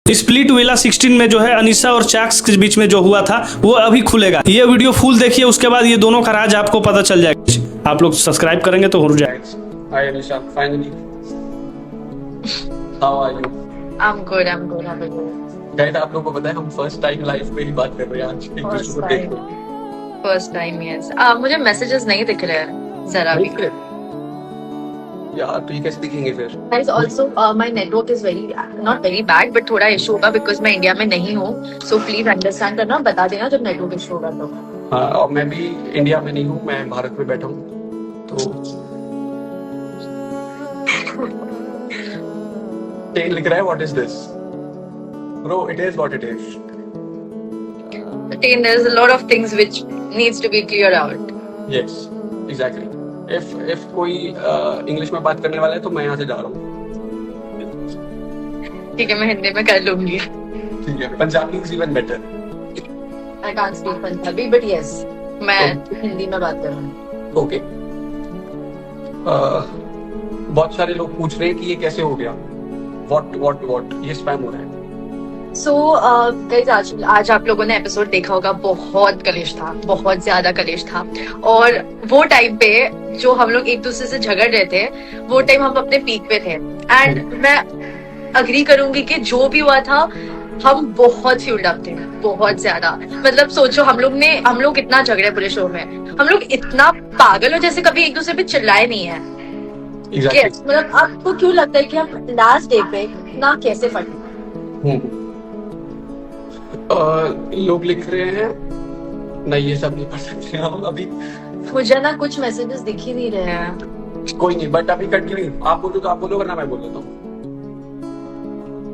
Split villa 16 में जो है अनीशा और चैक्स के बीच में जो हुआ था वो अभी खुलेगा। ये वीडियो फुल देखिए, उसके बाद ये दोनों का राज आपको पता चल जाएगा। आप लोग सब्सक्राइब करेंगे तो हो जाएगा। Hi Anisha, finally. How are you? I'm good. How are you? Guys, आप लोगों को पता है हम फर्स्ट टाइम लाइव पे ही बात कर रहे हैं आज एक दूसरे को देख के। First time, yes. मुझे मैसेजेस नहीं दिख रहे हैं जरा भी। यार तो ये कैसे दिखेंगे फिर? Guys, also my network is not very bad, but थोड़ा इशू होगा because मैं इंडिया में नहीं हूँ. So please understand करना, बता देना जब नेटवर्क इशू होगा तो. हाँ, और मैं भी इंडिया में नहीं हूँ, मैं भारत में बैठा हूँ तो टेन लिख रहा है what is this bro it is what it is There is a lot of things which needs to be cleared out. Yes exactly if कोई इंग्लिश में बात करने वाला है तो मैं यहाँ से जा रहा हूँ। ठीक है, मैं हिंदी में कर लूंगी. ठीक है, Punjabi is even better. I can't speak Punjabi, but yes, मैं हिंदी में बात कर रहा हूँ. ओके बहुत सारे लोग पूछ रहे हैं कि ये कैसे हो गया, व्हाट ये स्पैम हो रहा है। So, guys, आज आप लोगों ने एपिसोड देखा होगा. बहुत कलेश था, बहुत ज्यादा कलेश था. और वो टाइम पे जो हम लोग एक दूसरे से झगड़ रहे थे, वो टाइम हम अपने पीक पे थे. एंड मैं अग्री करूंगी कि जो भी हुआ था हम बहुत फ्यूल्ड अप थे, बहुत ज्यादा. मतलब सोचो, हम लोग इतना झगड़े पूरे शो में, हम लोग इतना पागल हो जैसे कभी एक दूसरे पे चिल्लाए नहीं है. Exactly. मतलब आपको क्यों लगता है कि हम लास्ट डे पे इतना कैसे फटे? लोग लिख रहे हैं नहीं, ये सब नहीं पढ़ सकते हम अभी. मुझे ना कुछ मैसेजेस दिख ही नहीं रहे हैं. कोई नहीं, बट अभी कंटिन्यू. आप बोलो तो आप बोलो, वरना मैं बोल देता हूँ.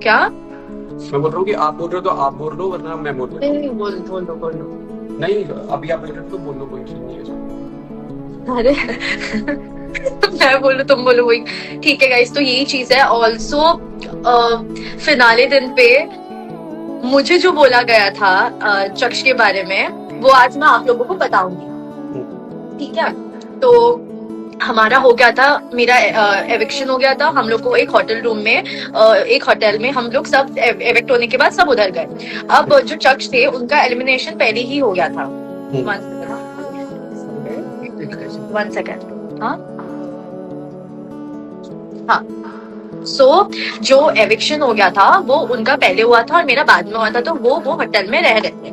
क्या? मैं बोल रहा हूँ कि आप बोल रहे हो तो आप बोल लो, वरना मैं बोल देता हूँ. नहीं, बोल दो. नहीं, अभी आप बोल रहे हो तो बोल लो, कोई चीज नहीं है. अरे मैं बोलूं तुम बोलो वही. ठीक है गाइस, तो यही चीज है. ऑल्सो फिनाले दिन पे मुझे जो बोला गया था चक्ष के बारे में, वो आज मैं आप लोगों को बताऊंगी. ठीक है, तो हमारा हो गया था, मेरा एविक्शन हो गया था. हम लोग को एक होटल रूम में, एक होटल में हम लोग सब एविक्ट होने के बाद सब उधर गए. अब जो चक्ष थे उनका एलिमिनेशन पहले ही हो गया था. 1 सेकेंड. हाँ, सो जो एविक्शन हो गया था वो उनका पहले हुआ था और मेरा बाद में हुआ था. तो वो होटल में रह रहे थे.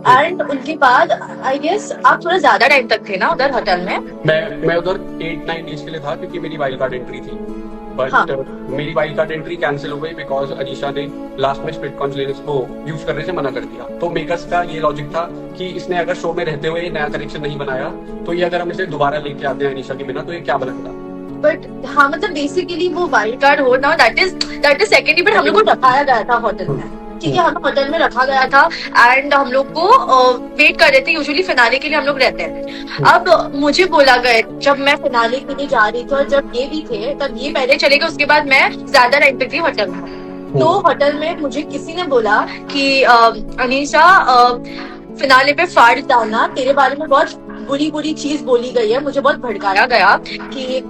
एंड उनके बाद आई गेस आप थोड़ा ज्यादा टाइम तक थे ना उधर होटल में. मैं उधर 8-9 डेज के लिए था क्योंकि मेरी वाइल्ड कार्ड एंट्री थी. बट हाँ. मेरी वाइल्ड कार्ड एंट्री कैंसिल हो गई बिकॉज अनीशा ने लास्ट में स्प्लिट कॉन्सुलेंस को यूज करने से मना कर दिया. तो मेकर्स का ये लॉजिक था कि इसने अगर शो में रहते हुए नया कनेक्शन नहीं बनाया तो ये अगर हम इसे दोबारा लेके आते हैं अनीशा के बिना तो ये क्या बनेगा. बट हाँ, मतलब बेसिकली वो वाइल्ड कार्ड हो ना, दैट इज सेकेंडरी. बट हम लोग को रखाया गया था होटल में. ठीक है, हम होटल में रखा गया था एंड हम लोग को वेट कर रहे थे. यूजुअली फिनाले के लिए हम लोग रहते हैं. अब मुझे बोला गया, जब मैं फिनाले के लिए जा रही थी और जब ये भी थे, तब ये पहले चले गए. उसके बाद मैं ज्यादा टाइम तक थी होटल में. तो होटल में मुझे किसी ने बोला कि अनीशा फिनाले पे फाड़ डालना, तेरे बारे में बहुत बुरी चीज बोली गई है. मुझे बहुत भड़काया गया कि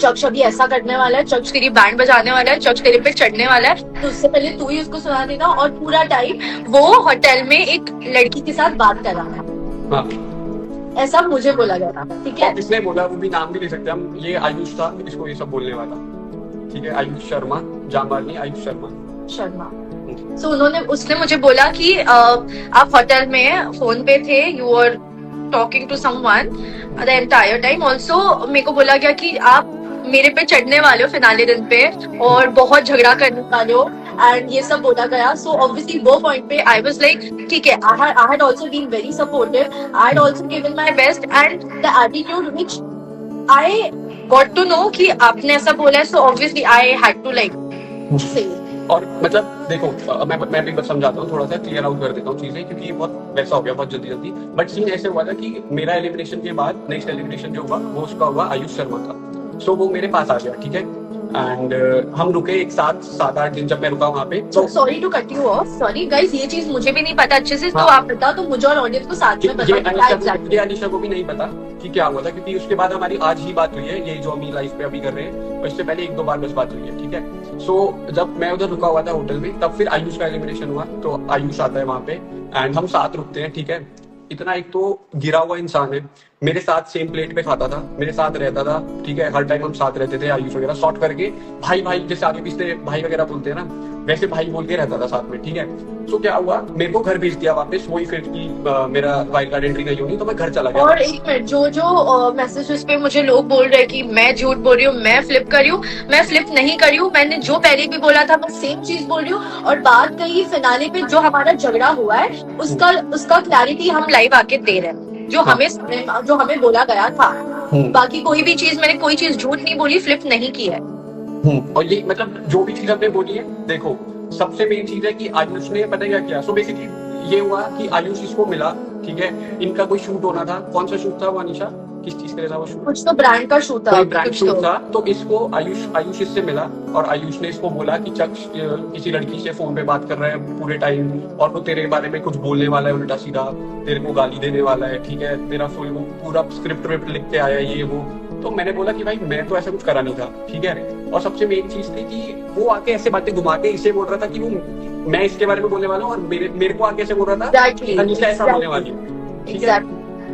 चक्ष अभी ऐसा करने वाला है, चक्ष तेरी बैंड बजाने वाला है, चक्ष तेरे पे चढ़ने वाला है, तो उससे पहले तू ही उसको सुना देना. और पूरा टाइम वो होटल में एक लड़की के साथ बात कर रहा था. हाँ. ऐसा मुझे बोला गया था. ठीक है, इसने बोला, वो भी नाम भी ले सकते हम. ये आयुष था, इसको ये सब बोलने वाला. ठीक है, आयुष शर्मा, जामवानी आयुष शर्मा. सो उसने मुझे बोला कि आप होटल में फोन पे थे, you are talking to someone the entire time. Also मेरे को बोला गया कि आप मेरे पे चढ़ने वाले हो फिनाले दिन पे और बहुत झगड़ा करने वाले हो एंड ये सब बोला गया. सो ऑब्वियसली वो पॉइंट पे आई वाज लाइक, ठीक है, I had also been very supportive, I had also given my best and the attitude which I got to know कि आपने ऐसा बोला है. So obviously I had to like say. और मतलब देखो, मैं भी बस समझाता हूँ, थोड़ा सा क्लियर आउट कर देता हूँ चीजें, क्योंकि ये बहुत वैसा हो गया बहुत जल्दी. बट सीन ऐसे हुआ था कि मेरा एलिमिनेशन के बाद नेक्स्ट एलिमिनेशन जो हुआ वो उसका हुआ आयुष शर्मा का. सो वो मेरे पास आ गया. ठीक है, एंड हम रुके एक साथ 7-8 दिन जब मैं रुका वहाँ पे। तो sorry to cut you off, sorry guys, ये चीज मुझे भी नहीं पता अच्छे से, तो हाँ। आप बताओ तो मुझे और ऑडियंस को साथ में ये बताओ अनीशा को भी नहीं पता कि क्या हुआ था, क्योंकि उसके बाद हमारी आज ही बात हुई है, ये जो हम लाइफ पे अभी कर रहे हैं, और इससे पहले 1-2 बार बस बात हुई है, ठीक है। सो जब मैं उधर रुका हुआ था होटल में, तब फिर आयुष का एलिमिनेशन हुआ, तो आयुष आता है वहाँ पे एंड हम साथ रुकते हैं, ठीक है। इतना एक तो गिरा हुआ इंसान है, मेरे साथ सेम प्लेट पे खाता था, मेरे साथ रहता था, ठीक है, हर टाइम हम साथ रहते थे, आयुष वगैरह शॉर्ट करके भाई भाई जैसे आगे पीछे भाई वगैरह बोलते हैं ना, वैसे भाई बोल के रहता था साथ में, ठीक है। तो क्या हुआ, मेरे को घर भेज दिया वापस, वही फिर की मेरा वाइल्ड कार्ड एंट्री नहीं होनी, तो मैं घर चला गया। और एक मिनट, जो मैसेजेस पे मुझे लोग बोल रहे हैं कि मैं झूठ बोल रही हूँ, मैं फ्लिप कर रही हूँ, मैं फ्लिप नहीं कर रही हूँ, मैंने जो पहले भी बोला था मैं सेम चीज बोल रही हूँ। और बात कही फिनाले पे जो हमारा झगड़ा हुआ है उसका क्लैरिटी हम लाइव आके दे रहे हैं, जो हमें बोला गया था। बाकी कोई भी चीज, मैंने कोई चीज झूठ नहीं बोली, फ्लिप नहीं की है। और ये मतलब जो भी चीज हमने बोली है, देखो सबसे मेन चीज है कि आयुष ने पता क्या किया। सो बेसिकली ये हुआ कि आयुष इसको मिला, ठीक है, इनका कोई शूट होना था। कौन सा शूट था वो अनीशा, किस चीज के लिए था वो शूट? कुछ तो ब्रांड का शूट था, कोई ब्रांड शूट था। तो इसको आयुष इससे मिला और आयुष ने इसको बोला कि चक किसी लड़की से फोन पे बात कर रहा है पूरे टाइम, और वो तेरे बारे में कुछ बोलने वाला है उल्टा सीधा, तेरे को गाली देने वाला है, ठीक है, तेरा पूरा स्क्रिप्ट विप्ट लिख के आया ये वो। तो मैंने बोला कि भाई मैं तो ऐसा कुछ करा नहीं था, ठीक है। और सबसे मेन चीज थी कि वो आके ऐसे बातें घुमा के इसे बोल रहा था कि वो मैं इसके बारे में बोलने वाला हूँ, और मेरे को आके ऐसे बोल रहा था कि अनीशा ऐसा बोलने वाली है, ठीक है।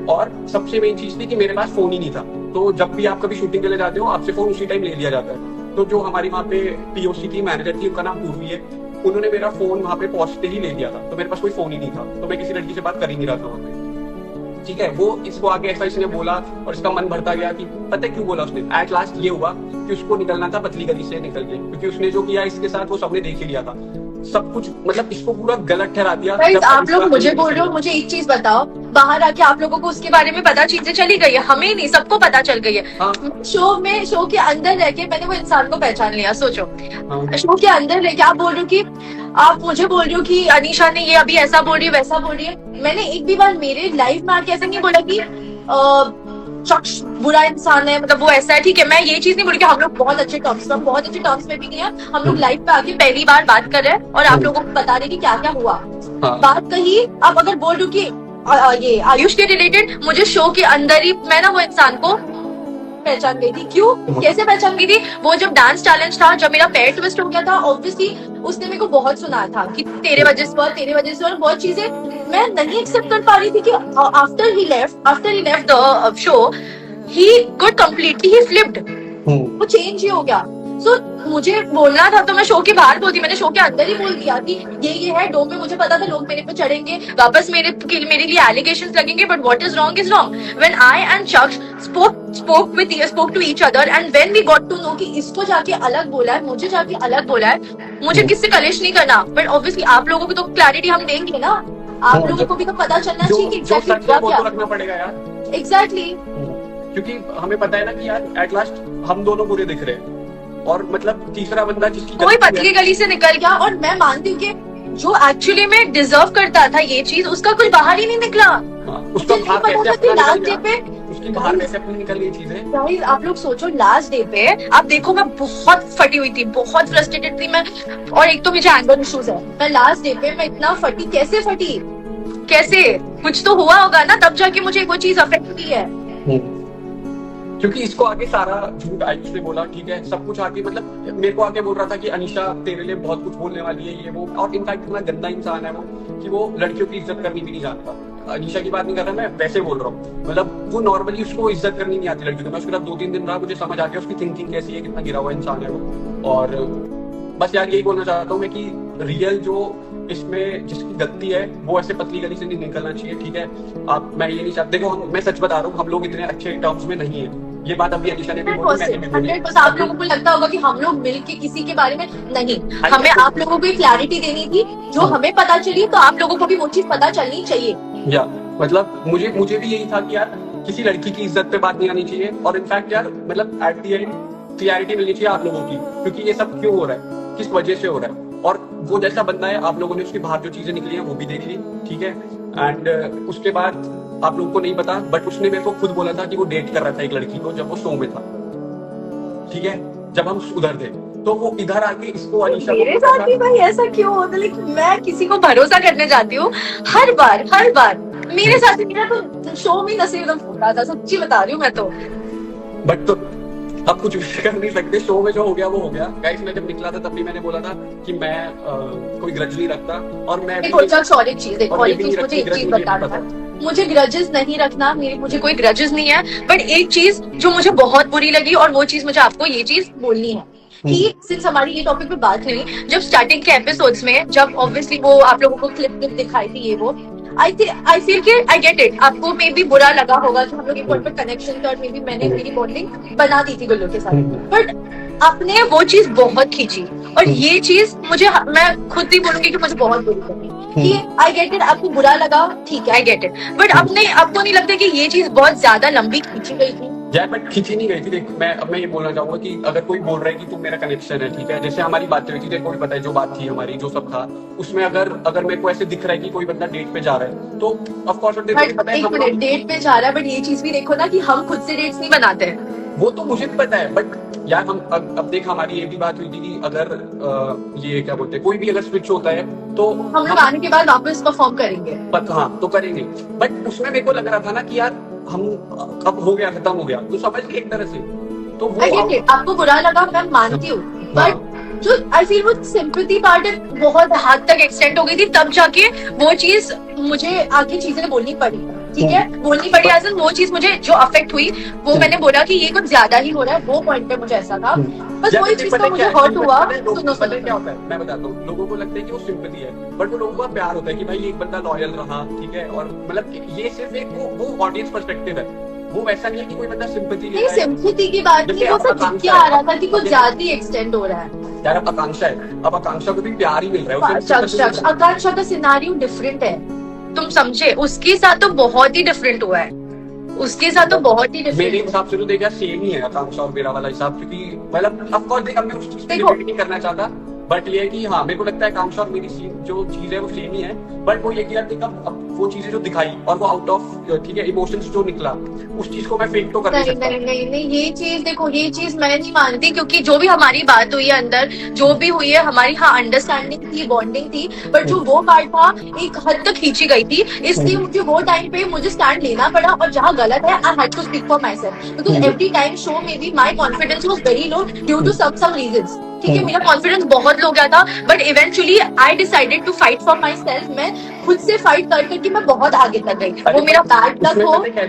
और सबसे मेन चीज थी कि मेरे पास फोन ही नहीं था, तो जब भी आप कभी शूटिंग के लिए जाते हो आपसे फोन उसी टाइम ले लिया जाता है। तो जो हमारी वहाँ पे पीओसी थी, मैनेजर थी, उनका नाम पूर्वी है, उन्होंने मेरा फोन वहाँ पे पहुंचते ही ले लिया था। तो मेरे पास कोई फोन ही नहीं था, तो मैं किसी लड़की से बात कर ही नहीं रहा था वहाँ पे, ठीक है। वो इसको आगे ऐसा इसने बोला और इसका मन भरता गया कि पता है क्यों बोला उसने। एट लास्ट ये हुआ कि उसको निकलना था पतली गली से निकल के, क्योंकि उसने जो किया इसके साथ वो सबने देख ही लिया था सब कुछ, मतलब इसको पूरा गलत ठहरा दिया। आप लोग मुझे बोल रहे हो, मुझे एक चीज बताओ, बाहर आके आप लोगों को उसके बारे में पता चीजें चली गई है, हमें नहीं सबको पता चल गई है। हाँ। शो के अंदर रह के मैंने वो इंसान को पहचान लिया। सोचो, हाँ। शो के अंदर रह के आप बोल रहे हो कि आप मुझे बोल रहे हो कि अनीशा ने ये अभी ऐसा बोल रही है वैसा बोल रही है। मैंने एक भी बार मेरे लाइफ में आके ऐसा नहीं बोला कि शख्स बुरा इंसान है, मतलब वो ऐसा है, ठीक है। मैं ये चीज नहीं बोली कि हम लोग बहुत अच्छे टर्म्स में भी नहीं है, हम लोग लाइफ पे आके पहली बार बात कर रहे हैं और आप लोगों को बता रहे कि क्या क्या हुआ। हाँ। बात कही, आप अगर बोल रहे हो कि ये आयुष के रिलेटेड, मुझे शो के अंदर ही मैं ना वो इंसान को पहचान गई थी। क्यों, कैसे पहचान गई थी? वो जब डांस चैलेंज था, जब मेरा पैर ट्विस्ट हो गया था, ऑब्वियसली उसने मेरे को बहुत सुनाया था कि तेरे वजह से और बहुत चीजें मैं नहीं एक्सेप्ट कर पा रही थी कि after he left the show he got completely he flipped, वो चेंज ही हो गया। सो मुझे बोलना था तो मैं शो के बाहर बोलती, मैंने शो के अंदर ही बोल दिया कि ये है। डोम में मुझे पता था लोग मेरे पे चढ़ेंगे, वापस मेरे लिए एलिगेशंस लगेंगे, but what is wrong is wrong. When I and शख्स spoke to each other and when we got to know कि इसको जाके अलग बोला है, मुझे जाके अलग बोला है, मुझे किससे कलेश नहीं करना, बट ऑब्वियसली आप लोगों को तो क्लैरिटी हम देंगे ना, आप लोगों को भी तो पता चलना चाहिए कि एग्जैक्टली क्या क्या रखना पड़ेगा यार, एग्जैक्टली। क्योंकि हमें पता है ना कि यार एट लास्ट हम दोनों बुरे दिख रहे हैं, और मतलब तीसरा बंदा जिसकी कोई पतली गली से निकल गया, और मैं मानती हूँ कि जो एक्चुअली में डिजर्व करता था ये चीज, उसका कुछ बाहर ही नहीं निकला। उसका बाहर कैसे अपनी निकल गई चीजें। गाइस आप लोग सोचो, लास्ट डे पे आप देखो मैं बहुत फटी हुई थी, बहुत फ्रस्ट्रेटेड थी मैं, और एक तो मुझे एंगर इश्यूज है। मैं लास्ट डे पे मैं इतना फटी, कैसे कुछ तो हुआ होगा ना, तब जाके मुझे वो चीज अफेक्ट की है। क्योंकि इसको आगे सारा झूठ आयुष ने बोला, ठीक है, सब कुछ आगे, मतलब मेरे को आगे बोल रहा था कि अनीशा तेरे लिए बहुत कुछ बोलने वाली है, ये वो, और इनफैक्ट इतना गंदा इंसान है वो कि वो लड़कियों की इज्जत करनी भी नहीं जानता। अनीशा की बात नहीं कर रहा मैं, वैसे बोल रहा हूँ, मतलब वो नॉर्मली उसको इज्जत करनी नहीं आती लड़कियों को। मैं उसके साथ 2-3 दिन रहा, मुझे समझ आ गया उसकी थिंकिंग कैसी है, कितना गिरा हुआ इंसान है वो। और बस यार यही बोलना चाहता हूँ मैं कि रियल जो इसमें जिसकी गलती है वो ऐसे पतली गली से नहीं निकलना चाहिए, ठीक है। मैं ये नहीं चाहता, देखो मैं सच बता रहा हूँ, हम लोग इतने अच्छे टर्म्स में नहीं है, ये बात अभी अनीशा ने भी बोली, मैंने भी बोली। 100% आप लोगों को लगता होगा कि हम लोग मिलके किसी के बारे में नहीं, हमें आप लोगों को क्लैरिटी देनी थी, जो हमें पता चली, तो आप लोगों को भी वो चीज पता चलनी चाहिए। या मतलब मुझे भी यही था कि यार किसी लड़की की इज्जत पे बात नहीं आनी चाहिए, और इनफैक्ट यार मतलब एट द एंड क्लैरिटी मिलनी चाहिए आप लोगों की, क्योंकि ये सब क्यों हो रहा है, किस वजह से हो रहा है। और वो जैसा बंदा है, आप लोगों ने उसके बाहर जो चीजें निकली हैं वो भी देख ली, ठीक है। एंड उसके बाद आप लोगों को नहीं पता, बट उसने मेरे को खुद बोला था कि वो डेट कर रहा था एक लड़की को जब वो शो में था, ठीक है। जब हम उधर थे, तो वो इधर आके इसको अनीशा मेरे साथ भी भाई ऐसा क्यों होता है, लेकिन मैं किसी को भरोसा करने जाती हूँ हर बार मेरे साथ भी। मेरा तो शो में नसीब एकदम फूट रहा था, सच्ची बता रही हूँ मैं तो। बट तो अब कुछ भी कर नहीं सकते, शो में जो हो गया वो हो गया। गाइस मैं जब निकला था तब भी मैंने बोला था कि मैं कोई ग्रज नहीं रखता, और मैं एक और एक चीज मुझे एक चीज बताना है, मुझे ग्रजेस नहीं रखना, मुझे कोई ग्रजेस नहीं है, बट एक चीज जो मुझे बहुत बुरी लगी और वो चीज मुझे आपको ये चीज बोलनी है कि सिंस हमारी ये टॉपिक पे बात हुई, जब स्टार्टिंग के एपिसोड्स में जब ऑब्वियसली वो आप लोगों को क्लिप दिखाई थी ये वो, आई फील कि आई गेट इट, आपको मे बी बुरा लगा होगा कि हम लोग एक पॉइंट पे कनेक्शन थे और मे बी मैंने मेरी बॉन्डिंग बना दी थी गुल्लू के साथ, बट आपने वो चीज बहुत खींची और ये चीज मुझे, मैं खुद ही बोलूंगी कि मुझे बहुत बुरी लगी कि आई गेट इट, आपको बुरा लगा, ठीक है आई गेट इट, बट आपको नहीं लगता कि ये चीज बहुत ज्यादा लंबी खींची गई थी? यार बट खींची नहीं गई थी। देख मैं ये बोलना चाहूंगा कि अगर कोई बोल रहा है कि तुम मेरा कनेक्शन है, ठीक है, जैसे हमारी बातें हुई थी, तेरे को भी पता है जो बात थी हमारी, जो सब था उसमें, अगर मेरे को ऐसे दिख रहा है कि कोई बंदा डेट पे जा रहा है तो ऑफ कोर्स एक मिनट, डेट पे जा रहा है, बट ये चीज भी देखो ना कि हम खुद से डेट्स नहीं बनाते हैं। वो तो मुझे भी पता है, बट यार हम अब देख हमारी ये भी बात हुई थी कि अगर ये क्या बोलते हैं कोई भी अगर स्विच होता है तो हम लोग आने के बाद वापस परफॉर्म करेंगे, हाँ तो करेंगे, बट उसमें मेरे को लग रहा था ना कि यार हम अब हो गया, खत्म हो गया, तो समझ के एक तरह से तो वो आपको बुरा लगा, मैं मानती हूँ, बट जो आई फील वो सिंपैथी पार्ट बहुत हद तक एक्सटेंड हो गई थी, तब जाके वो चीज मुझे आगे चीजें बोलनी पड़ी, ठीक है, बोलनी पड़ी एज एन वो चीज मुझे जो अफेक्ट हुई वो मैंने बोला कि ये कुछ ज्यादा ही हो रहा है, वो पॉइंट पे मुझे ऐसा था, बस वही चीज का मुझे हर्ट हुआ। सुनो क्या होता है मैं बताता हूँ, लोगों को लगता है कि वो सिंपैथी है, बट वो लोगों का प्यार होता है कि भाई एक बंदा लॉयल रहा, ठीक है, और मतलब ये सिर्फ एक वो ऑडियंस पर्सपेक्टिव है, वो वैसा नहीं है कि कोई बंदा सिंपैथी ले रहा है। सिंपैथी की बात नहीं, वो सब दिख क्या आ रहा था कि कुछ ज्यादा एक्सटेंड हो रहा है। यार अब आकांक्षा है, अब आकांक्षा को भी प्यार ही मिल रहा है, आकांक्षा का सिनेरियो डिफरेंट है, तुम समझे, उसके साथ तो बहुत ही डिफरेंट हुआ है, उसके साथ तो बहुत ही डिफरेंट। मेरे हिसाब से तो देखा सेम ही है आकांक्षा और मेरा वाला हिसाब, क्योंकि मतलब ऑफ कोर्स देख मैं उस चीज को डिबेट नहीं करना चाहता, बट ये है कि हाँ मेरे को लगता है आकांक्षा और मेरी जो चीज है वो सेम ही है, बट वो ये कि यार देख अब वो चीजें जो दिखाई और वो आउट ऑफ, ठीक है, इमोशंस जो निकला, उस चीज को मैं फेक तो कर नहीं सकता। नहीं, ये चीज देखो, ये चीज मैं नहीं मानती, क्योंकि जो भी हमारी बात हुई है अंदर, जो भी हुई है हमारी, हाँ अंडरस्टैंडिंग थी, बॉन्डिंग थी, बट जो वो पार्ट था एक हद तक खींची गई थी, इसलिए मुझे वो टाइम पे मुझे स्टैंड लेना पड़ा, और जहाँ गलत है I had to speak for myself, because every time show में भी my confidence was very low due to some reasons, ठीक है, मेरा कॉन्फिडेंस बहुत लो गया था, but eventually I decided to fight for myself, मैं खुद से फाइट करके मैं बहुत आगे तक गई, वो मेरा बैड लक हो, मेरा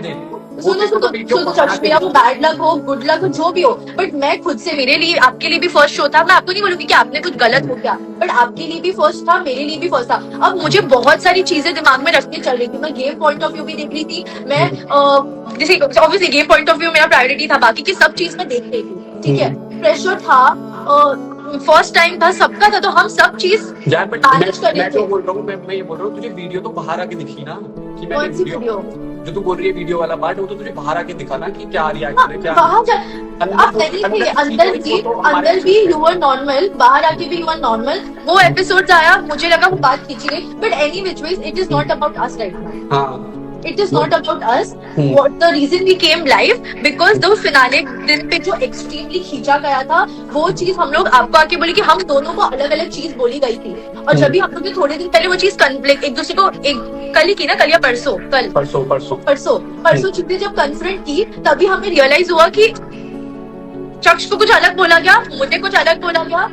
वो बैड लक हो, गुड लक हो, जो भी हो, बट मैं खुद से, मेरे लिए, आपके लिए भी फर्स्ट शो था, मैं आपको नहीं बोलूंगी कि आपने कुछ गलत हो गया, बट आपके लिए भी फर्स्ट था, मेरे लिए भी फर्स्ट था। अब मुझे बहुत सारी चीजें दिमाग में रख के चल रही थी, मैं गेम पॉइंट ऑफ व्यू भी देख रही थी, मैं जैसे obviously game point of view मेरा प्रायोरिटी था, बाकी की सब चीज मैं देख रही थी, ठीक है, प्रेशर था, फर्स्ट टाइम था, सबका था, तो हम सब चीज मैनेज कर रहे थे। मैं बोल रहा हूँ, मैं ये बोल रहा हूँ, तुझे वीडियो तो बाहर आके दिखी ना, कि मैंने वीडियो जो तू बोल रही है वीडियो वाला पार्ट, वो तो तुझे बाहर आके दिखा ना कि क्या रिएक्शन है, क्या आप नहीं थे अंदर भी यू वर नॉर्मल, बाहर आके भी यू वर नॉर्मल, वो एपिसोड आया, मुझे लगा वो बात खींची गई, but any which ways it is not about us right now. हाँ, It is not about us. What the reason we came live because the finale दिन पे जो extremely खींचा गया था, वो चीज हम लोग आपको आके बोले कि हम दोनों को अलग अलग चीज बोली गई थी, और जब भी हम लोग ने थोड़े दिन पहले वो चीज एक दूसरे को कल ही की ना, कल या परसों चीजें जब कन्फ्रंट की, तभी हमें रियलाइज हुआ कि शख्स को कुछ अलग बोला गया, मुझे कुछ अलग बोला गया।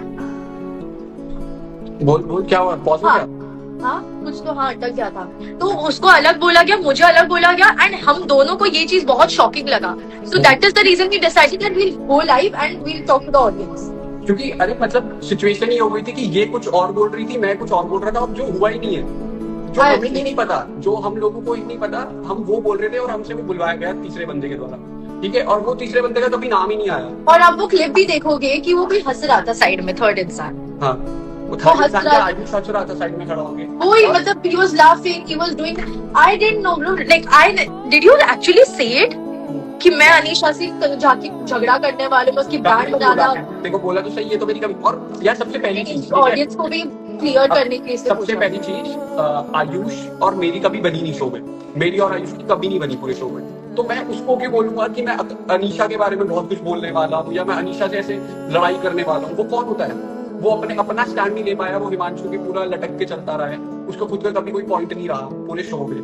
बोल क्या हुआ, पॉज हो गया? हाँ कुछ तो हाँ अटक गया था, तो उसको अलग बोला गया, मुझे अलग बोला गया, एंड हम दोनों को ये चीज बहुत शॉकिंग लगा, so that is the reason we decided that we'll go live and we'll talk to the audience. क्योंकि अरे मतलब सिचुएशन ही हो गई थी कि ये कुछ और बोल रही थी, मैं कुछ और बोल रहा था, अब जो हुआ ही नहीं है, जो हमें ही नहीं पता, जो हम लोगों को ही नहीं पता, हम वो बोल रहे थे और हमसे वो बुलवाया गया तीसरे बंदे के द्वारा, ठीक है, और वो तीसरे बंदे का कभी नाम ही नहीं आया। और आप वो क्लिप भी देखोगे कि वो कोई हंस रहा था साइड में, थर्ड इंसान, हाँ वो हंस रहा था साइड में खड़ा होके, वही मतलब he was laughing, he was doing, I didn't know, like did you actually say it कि मैं अनीशा से जाके झगड़ा करने वाले में उसकी बैंड बजाना, देखो बोला तो सही है, तो मेरी कभी, और यार सबसे पहली चीज ऑडियंस को भी क्लियर करने के लिए सबसे पहली चीज आयुष और मेरी कभी बनी नहीं शो में, मेरी और आयुष की कभी नहीं बनी पूरे शो में, तो मैं उसको क्यों बोलूंगा कि मैं अनीशा के बारे में बहुत कुछ बोलने वाला हूँ या मैं अनीशा से ऐसे लड़ाई करने वाला हूँ। वो कौन होता है? वो अपना स्टैंड नहीं ले पाया, वो हिमांशु के पूरा लटक के चलता रहा है, उसको खुद का कभी कोई पॉइंट नहीं रहा पूरे शो में,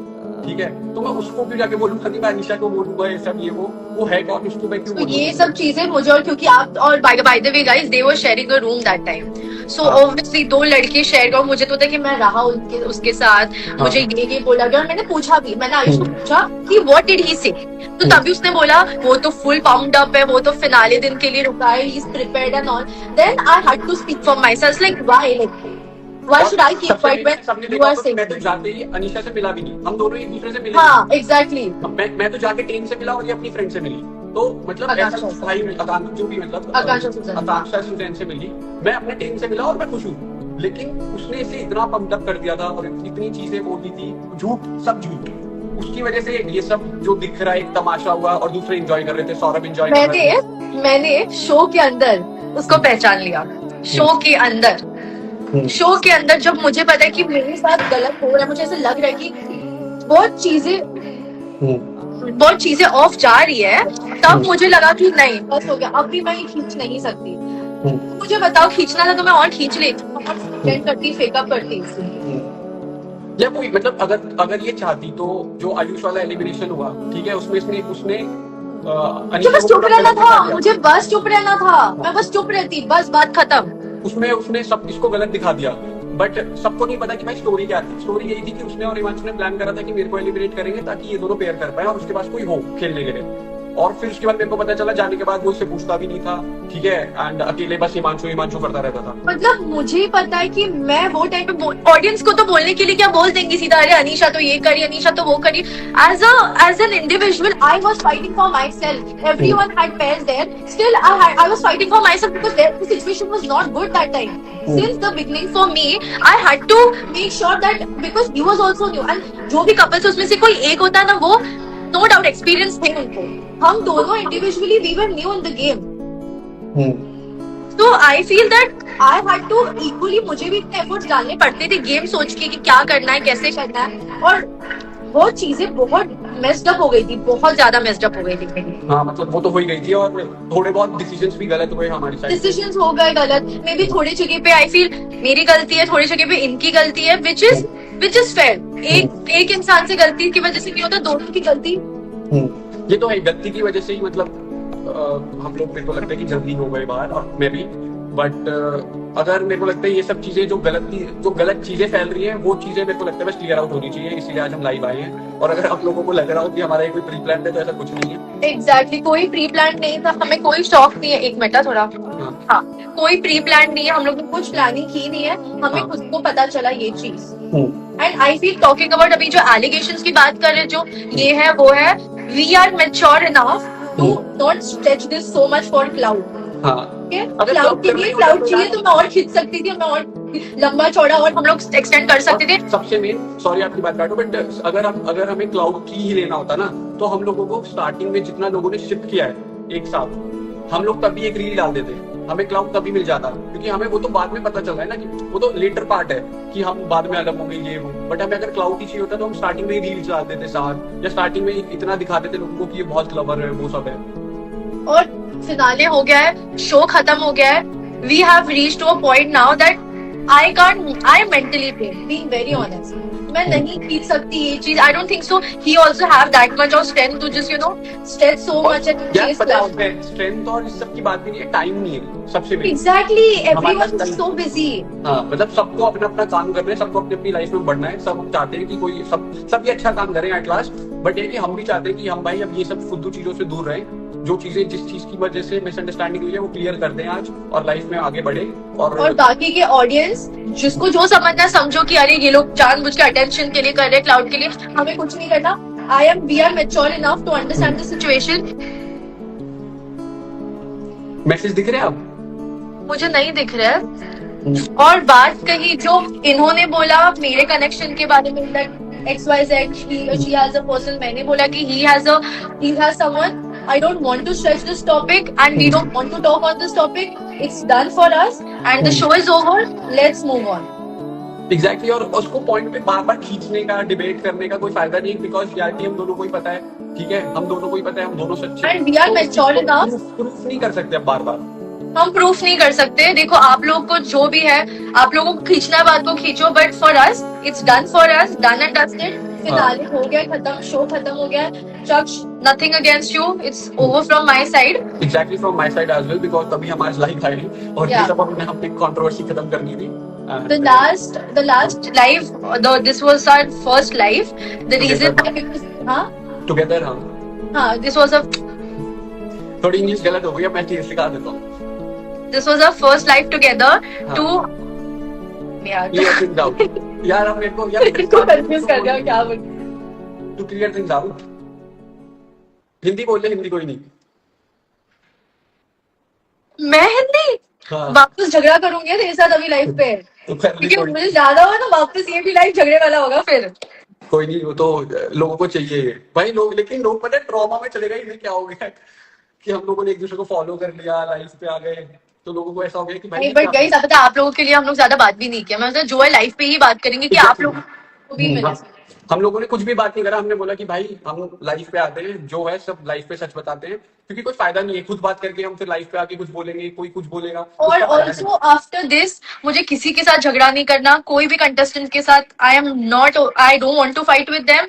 ठीक है? तो मैं उसको क्यों जाके बोलूंगा कि मैं अनीशा को बोलूंगा ये सब, ये वो है कौन, उसको मैं क्यों तो बोलूंगा? ये सब चीजें मुझे, और क्योंकि आप, और by the way guys, they were sharing a room that time, so obviously 2 लड़के शेयर कर, मुझे तो था कि मैं रहा उसके साथ, मुझे ये बोला गया, और मैंने पूछा भी, मैंने आयुष को पूछा कि व्हाट डिड ही से, तो तभी उसने बोला वो तो फुल पाउंड अप है, वो तो फिनाले दिन के लिए रुका है, he is prepared and all. Then I had to speak for myself, like why should I keep quiet when you are saying? मैं तो जाते ही अनीशा से मिला भी नहीं, हम दोनों एक दूसरे से मिले। हाँ एग्जैक्टली, मैं तो जाके ट्रेन से मिला और ये अपनी फ्रेंड से मिली, तो मतलब ऐसा भाई जो भी मतलब आकांक्षा सुजैन से मिली, मैं अपने ट्रेन से मिला और मैं खुश हूँ। लेकिन उसने इसे इतना पंप अप कर दिया था और इतनी चीजें बोली थी, झूठ, सब झूठ, उसकी वजह से ये सब जो दिख रहा है एक तमाशा हुआ और दूसरे एंजॉय कर रहे थे, सौरभ एंजॉय कर रहे थे। मैंने शो के अंदर उसको पहचान लिया, शो के अंदर जब मुझे पता है कि मेरे साथ गलत हो रहा है, मुझे ऐसा लग रहा है कि बहुत चीजें ऑफ जा रही है, तब मुझे लगा कि नहीं बस हो गया, अब भी मैं खींच नहीं सकती। मुझे बताओ, खींचना था तो मैं और खींच लेती, करती, फेकअप करती। या कोई मतलब अगर ये चाहती तो जो आयुष वाला एलिमिनेशन हुआ, ठीक है, उसने मुझे बस चुप रहना था, मुझे बस चुप रहना था, मैं बस चुप रहती, बस बात खत्म। उसने सब इसको गलत दिखा दिया, बट सबको नहीं पता कि भाई स्टोरी क्या थी। स्टोरी यही थी कि उसने और हिमांशु ने प्लान करा था कि मेरे को एलिमिनेट करेंगे ताकि ये दोनों पेयर कर पाए और उसके पास कोई हो खेलने के लिए। और फिर उसके बाद मेरे को पता चला, जाने के बाद वो उससे पूछता भी नहीं था, ठीक है, एंड अकेले बस हिमांशु करता रहता था। मतलब मुझे पता है कि मैं वो टाइम पे ऑडियंस को तो बोलने के लिए क्या बोल देंगी सीधा, अरे अनीशा तो ये करी, अनीशा तो वो करी। As an individual I was fighting for myself, everyone had pairs there, still I was fighting for myself because the situation was not good that time. Since the beginning for me, I had to make sure that because he was also new, and जो भी couples उसमें से कोई एक होता है ना, वो no doubt experience थे उनको, हम दोनों individually we were new in the game. So I feel that I had to equally, मुझे भी इतने efforts डालने पड़ते थे गेम सोच के कि क्या करना है, कैसे करना है, और वो चीजें बहुत मेस्ड अप हो गई थी, बहुत ज्यादा मेस्ड अप हो गई थी। हाँ मतलब वो तो हो ही गई थी, और थोड़े बहुत डिसीजंस भी गलत हुए हमारी साइड। डिसीजंस हो गए गलत, मे भी थोड़ी जगह पे आई फील मेरी गलती है, थोड़ी जगह पे इनकी गलती है, विच इज फेयर। एक इंसान से गलती की वजह से नहीं होता, दोनों की गलती। ये तो है, गलती की वजह से ही मतलब हम लोग, मेरे को लगता है कि जल्दी हो गए बाहर, और मैं भी, बट अगर मेरे को लगता है ये सब चीजें जो गलत चीजें फैल रही हैं, वो चीजें मेरे को लगता है बस क्लियर आउट होनी चाहिए, इसलिए आज हम लाइव आए हैं। और अगर आप लोगों को लग रहा हो कि हमारा कोई प्री प्लान है, तो ऐसा कुछ नहीं है। एग्जैक्टली, कोई प्री प्लान नहीं था, हमें कोई शौक नहीं है। एक मिनट थोड़ा, हाँ, कोई प्री प्लान नहीं है, हम लोग ने कुछ प्लानिंग की नहीं है, हमें खुद को पता चला ये चीज। And I feel talking about अभी जो एलिगेशंस की बात कर रहे हैं, जो ये है वो है, we are mature enough to not stretch this so much for cloud. Cloud के लिए क्लाउड चाहिए तो मैं और खींच सकती थी, मैं और लंबा चौड़ा और हम लोग एक्सटेंड कर सकते थे। सबसे मेन, सॉरी आपकी बात काटो, बट अगर हमें क्लाउड की ही लेना होता ना, तो हम लोगों को स्टार्टिंग में जितना लोगों ने शिफ्ट किया है एक साथ, हम लोग तभी एक रील डाल देते, हमें क्लाउड तभी मिल जाता, क्योंकि हमें वो तो बाद में पता चल रहा है ना कि वो तो लेटर पार्ट है कि हम बाद में अलग होंगे ये वो, बट हमें अगर क्लाउड ही चाहिए होता तो हम स्टार्टिंग में ही रील्स डाल देते साथ, या स्टार्टिंग में इतना दिखाते थे लोगों को कि ये बहुत क्लेवर है, वो सब है। और फिनाले हो गया है, शो खत्म हो गया है, we have reached to a point now that I am mentally drained, being very honest. मैं नहीं खींच सकती ये चीज, I don't think so he also have that much of strength to just stretch so much and chase cloud. Strength और इस सब की बात भी नहीं है, टाइम नहीं है सबसे main. Exactly, everyone is so busy. हाँ मतलब सबको अपना अपना काम करना है, सबको अपनी अपनी लाइफ में बढ़ना है, सब चाहते हैं कि कोई सब ये अच्छा काम करें एट लास्ट, बट ये कि हम भी चाहते हैं कि हम भाई अब ये सब फुद्दू चीजों से दूर रहें, जो चीजें जिस चीज की वजह से मिसअंडरस्टैंडिंग हुई है वो क्लियर कर दें आज, और लाइफ में आगे बढ़े। और बाकी के ऑडियंस जिसको जो समझना है समझो कि अरे ये लोग जानबूझ के अटेंशन के लिए कर रहे हैं, क्लाउड के लिए, हमें कुछ नहीं करना। We are mature enough to understand the situation. Message दिख रहे हैं आप? मुझे नहीं दिख रहा है। और बात कही जो इन्होंने बोला मेरे कनेक्शन के बारे में, XYZ, she has a person, मैंने बोला कि he has someone. I don't want to stretch this topic and we don't want to talk on this topic. It's done for us and the show is over. Let's move on. Exactly, और उसको point पे बार बार खींचने का, debate करने का कोई फायदा नहीं, बिकॉज रियलिटी हम दोनों को ही पता है ठीक है, हम दोनों को ही पता है, हम दोनों सच्चे And we are mature enough. Proof नहीं कर सकते अब बार बार। हम प्रूफ नहीं कर सकते। देखो आप लोग को जो भी है, आप लोगों को खींचना है बात को खींचो, but for us it's done, for us done and dusted. Finale हो गया, खत्म, शो खत्म हो गया। चक्ष, nothing against you, it's over from my side. Exactly from my side as well, because तभी हमारी लाइफ आई और ये Yeah. सब हमने कंट्रोवर्सी खत्म करनी थी। The last live, this was our first live. The reason हाँ टुगेदर हम हाँ this was a थोड़ी इंग्लिश गलत हो गई है, मैं चीज सिखा देता हूँ। this was our first live together to यार क्लियर थिंग्स आउट। यार हम मेरे को यार इसको कंफ्यूज कर दिया क्या बोल। To clear things out. Hindi बोल ले, हिंदी कोई नहीं। मैं हिंदी हाँ। वापस झगड़ा करूंगी तेरे साथ अभी लाइव पे, तो कर ली क्योंकि कोई मुझे ज्यादा हुआ ना, वापस ये भी लाइव झगड़े वाला होगा फिर। कोई नहीं, वो तो लोगों को चाहिए भाई। लोग लेकिन लोग पता है ट्रॉमा में चले गए। इन्हें क्या हो गया कि हम लोगों ने एक दूसरे को फॉलो कर लिया, लाइफ पे आ गए, तो लोगों को ऐसा हो गया कि भाई नहीं बट गाइस पता है, आप लोगों के लिए हम लोग ज्यादा बात भी नहीं किया। मैं जो है लाइव पे ही बात करेंगे कि आप लोग को भी मिले। हम लोगों ने कुछ भी बात नहीं करा। हमने बोला कि भाई हम लाइफ पे आते हैं, जो है सब लाइफ पे सच बताते हैं, क्योंकि कोई फायदा नहीं है खुद बात करके हम फिर लाइफ पे आके कुछ बोलेंगे, कोई कुछ बोलेगा। और उसका फायदा ऑल्सो आफ्टर दिस मुझे किसी के साथ झगड़ा नहीं करना, कोई भी कंटेस्टेंट के साथ। I don't want to fight with them.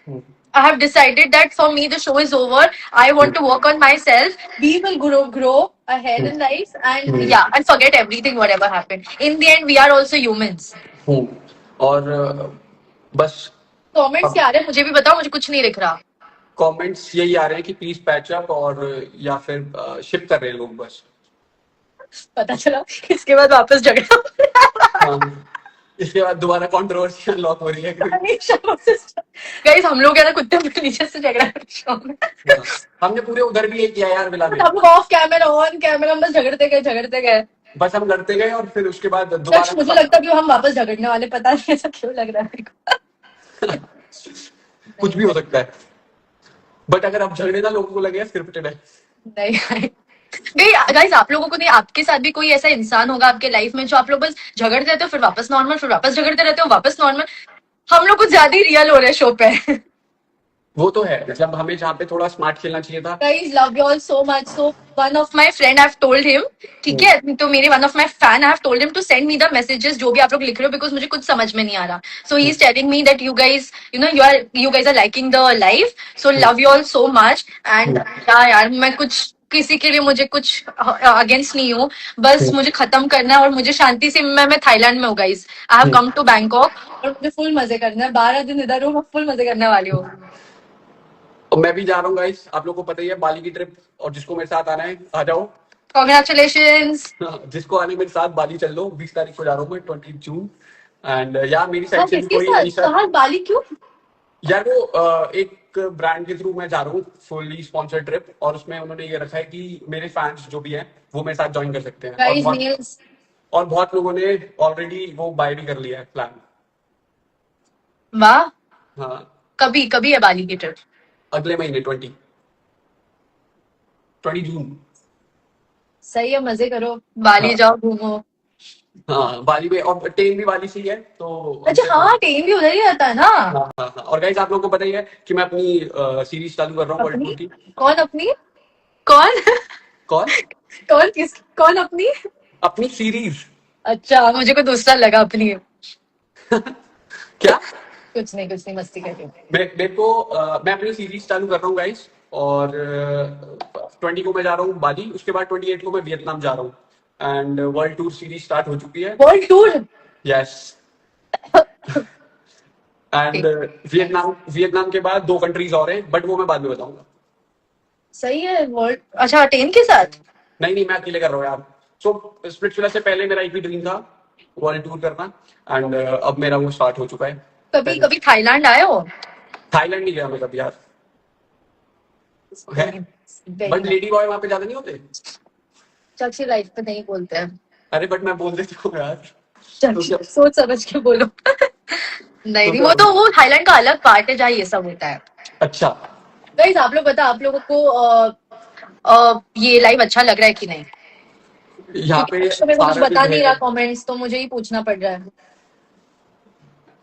नहीं। I have decided that for me the show is over. I want to work on myself. We will grow ahead in life, and yeah, and forget everything whatever happened. In the end, we are also humans. और बस Comments क्या आ रहे हैं मुझे भी बताओ, मुझे कुछ नहीं दिख रहा। कमेंट्स यही आ रहे हैं कि प्लीज पैच अप, और या फिर शिप कर रहे हैं लोग बस। पता चला इसके बाद वापस झगड़ा। हाँ। इसके बाद दोबारा कंट्रोवर्सी अनलॉक हो रही है। गाइस हम लोग है ना कुत्ते के नीचे से झगड़ा शो में। हमने पूरे उधर भी ये किया यार मिला में। हम लोग ऑफ कैमरा ऑन कैमरा हम बस झगड़ते गए। बस हम लड़ते गए और फिर उसके बाद सच दोबारा मुझे लगता है कि हम वापस झगड़ने वाले, पता नहीं ऐसा क्यों लग रहा है मेरे को। कुछ भी हो सकता है, बट अगर आप झगड़े ना लोगों को लगे स्क्रिप्टेड है। नहीं गाइस आप लोगों को नहीं, आपके साथ भी कोई ऐसा इंसान होगा आपके लाइफ में जो आप लोग बस झगड़ते रहते हो, फिर वापस नॉर्मल, फिर वापस झगड़ते रहते हो, वापस नॉर्मल। हम लोग कुछ ज्यादा ही रियल हो रहे हैं शो पे। वो तो है, मतलब हमें जहाँ पे थोड़ा स्मार्ट खेलना चाहिए था। Guys love you all so much. So one of my friend I have told him, ठीक है, तो मेरे one of my fan I have told him to send me the messages जो भी आप लोग लिख रहे हो, बिकॉज मुझे कुछ समझ में नहीं आ रहा। So he is telling me that you guys you guys are liking the life, so love you all so much. And यार मैं कुछ किसी के लिए मुझे कुछ अगेंस्ट नहीं हूँ, बस मुझे खत्म करना है और मुझे शांति से, मैं थाईलैंड में हूँ guys. I have come to Bangkok और मुझे फुल मजे करना है। 12 दिन इधर हूँ, मैं फुल मजे करने वाली हूँ। और मैं भी जा रहा हूँ गाइस, आप लोगों को पता ही है बाली की ट्रिप, और जिसको मेरे साथ आना है आ जाओ। कॉन्ग्रेचुलेशंस। जिसको आने मेरे साथ बाली चल लो। 20 तारीख को जा रहा हूँ मैं, 20 जून। एंड यार मेरी साइड से भी किसके कोई साथ? अनीशा, कहाँ बाली क्यों? यार वो एक ब्रांड के थ्रू मैं जा रहा हूँ, फुल्ली स्पॉन्सर्ड ट्रिप, और उसमें उन्होंने ये रखा है कि मेरे फैंस जो भी हैं वो मेरे साथ ज्वाइन कर सकते हैं। गाइस मील्स और बहुत लोगों ने ऑलरेडी वो बाय भी कर लिया है प्लान। वाह। हाँ, कभी है बाली की ट्रिप? अगले महीने 20 जून। सही है, मजे करो, बाली जाओ, घूमो। हाँ, बाली में, और टेन भी बाली से ही है तो। अच्छा हाँ, टेन भी उधर ही रहता है ना। हाँ। और गाइस आप लोगों को पता ही है कि मैं अपनी सीरीज चालू कर रहा हूँ वर्ल्ड टूर की। कौन अपनी? कौन कौन कौन अपनी? अपनी सीरीज। अच्छा मुझे को दूसरा लगा अपनी। क्या? कुछ नहीं मस्ती कर रही हूँ। मैं अपनी सीरीज चालू कर रहा हूँ गाइस, और 20 को मैं जा रहा हूँ बाली, उसके बाद 28 को मैं वियतनाम जा रहा हूँ। And world tour series start हो चुकी है। World tour? Yes. And Vietnam के बाद 2 कंट्रीज और हैं, बट वो मैं बाद में बताऊंगा। सही है। वर्ल्ड, अच्छा 10 के साथ? नहीं मैं अकेले कर रहा हूँ यार। सो स्पिरिचुअल से पहले मेरा एक भी ड्रीम था वर्ल्ड टूर करना, एंड अब मेरा वो स्टार्ट हो चुका है। कभी थाईलैंड आए हो? थाईलैंड नहीं गया मैं कभी यार, बट लेडी बॉय वहां पे ज्यादा नहीं होते। चक्षी लाइफ पे नहीं बोलते हैं। अरे बट मैं बोल देता हूँ यार। चक्षी सोच समझ के बोलो। नहीं वो तो वो थाईलैंड का अलग पार्ट है जहाँ ये सब होता है। अच्छा गाइस आप लोग बता, आप लोगों को ये लाइव अच्छा लग रहा है कि नहीं? यहाँ पे मेरे को कुछ बता नहीं रहा कमेंट्स, तो मुझे ही पूछना पड़ रहा है।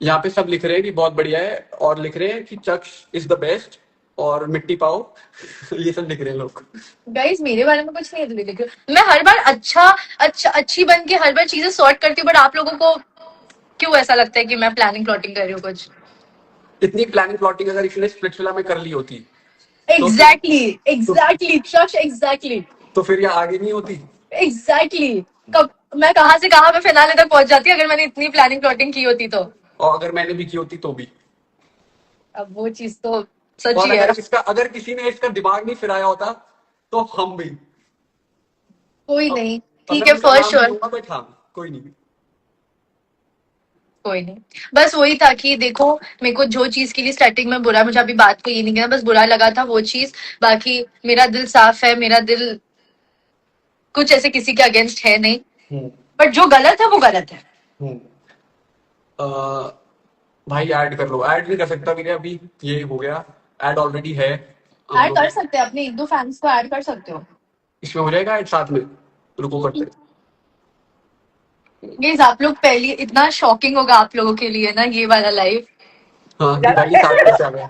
यहाँ पे सब लिख रहे हैं कि बहुत बढ़िया है, और लिख रहे हैं कि चक्ष इज द बेस्ट, और मिट्टी पाओ ये सब लिख रहे हैं लोग। गाइस मेरे बारे में कुछ नहीं है लिख रही। मैं हर बार अच्छी बन के हर बार चीजें सॉर्ट करती हूँ, बट आप लोगों को क्यों ऐसा लगता है कि मैं प्लानिंग प्लॉटिंग कर रही हूँ कुछ? इतनी प्लानिंग प्लॉटिंग अगर इसने स्प्लिट्सविला में कर ली होती एग्जैक्टली ट्रस्ट एग्जैक्टली तो फिर ये आगे नहीं होती। एग्जैक्टली। कब मैं कहाँ से कहाँ मैं फिनाले तक पहुंच जाती अगर मैंने इतनी प्लानिंग प्लॉटिंग की होती तो। और अगर मैंने भी की होती तो भी। अब वो चीज तो और सच्ची है। अगर किसी ने इसका दिमाग नहीं फिराया होता तो हम भी। कोई नहीं, ठीक अगर है, उनका फॉर नाम श्योर। नहीं होगा बट हाँ कोई नहीं। कोई नहीं, बस वही था कि देखो मेरे को जो चीज के लिए स्टार्टिंग में बुरा, मुझे अभी बात को ये नहीं कहना, बस बुरा लगा था वो चीज। बाकी मेरा दिल साफ है, मेरा दिल कुछ ऐसे किसी के अगेंस्ट है नहीं, बट जो गलत है वो गलत है। भाई ऐड कर लो। ऐड नहीं कर सकता मेरे अभी, ये हो गया। ऐड ऑलरेडी है। ऐड कर सकते हैं, अपने 1-2 फैंस को ऐड कर सकते हो। इसमें हो जाएगा ऐड साथ में। रुको करते। गाइस आप लोग पहले, इतना शॉकिंग होगा आप लोगों के लिए ना ये वाला लाइव। हाँ भाई साथ में से आ गया।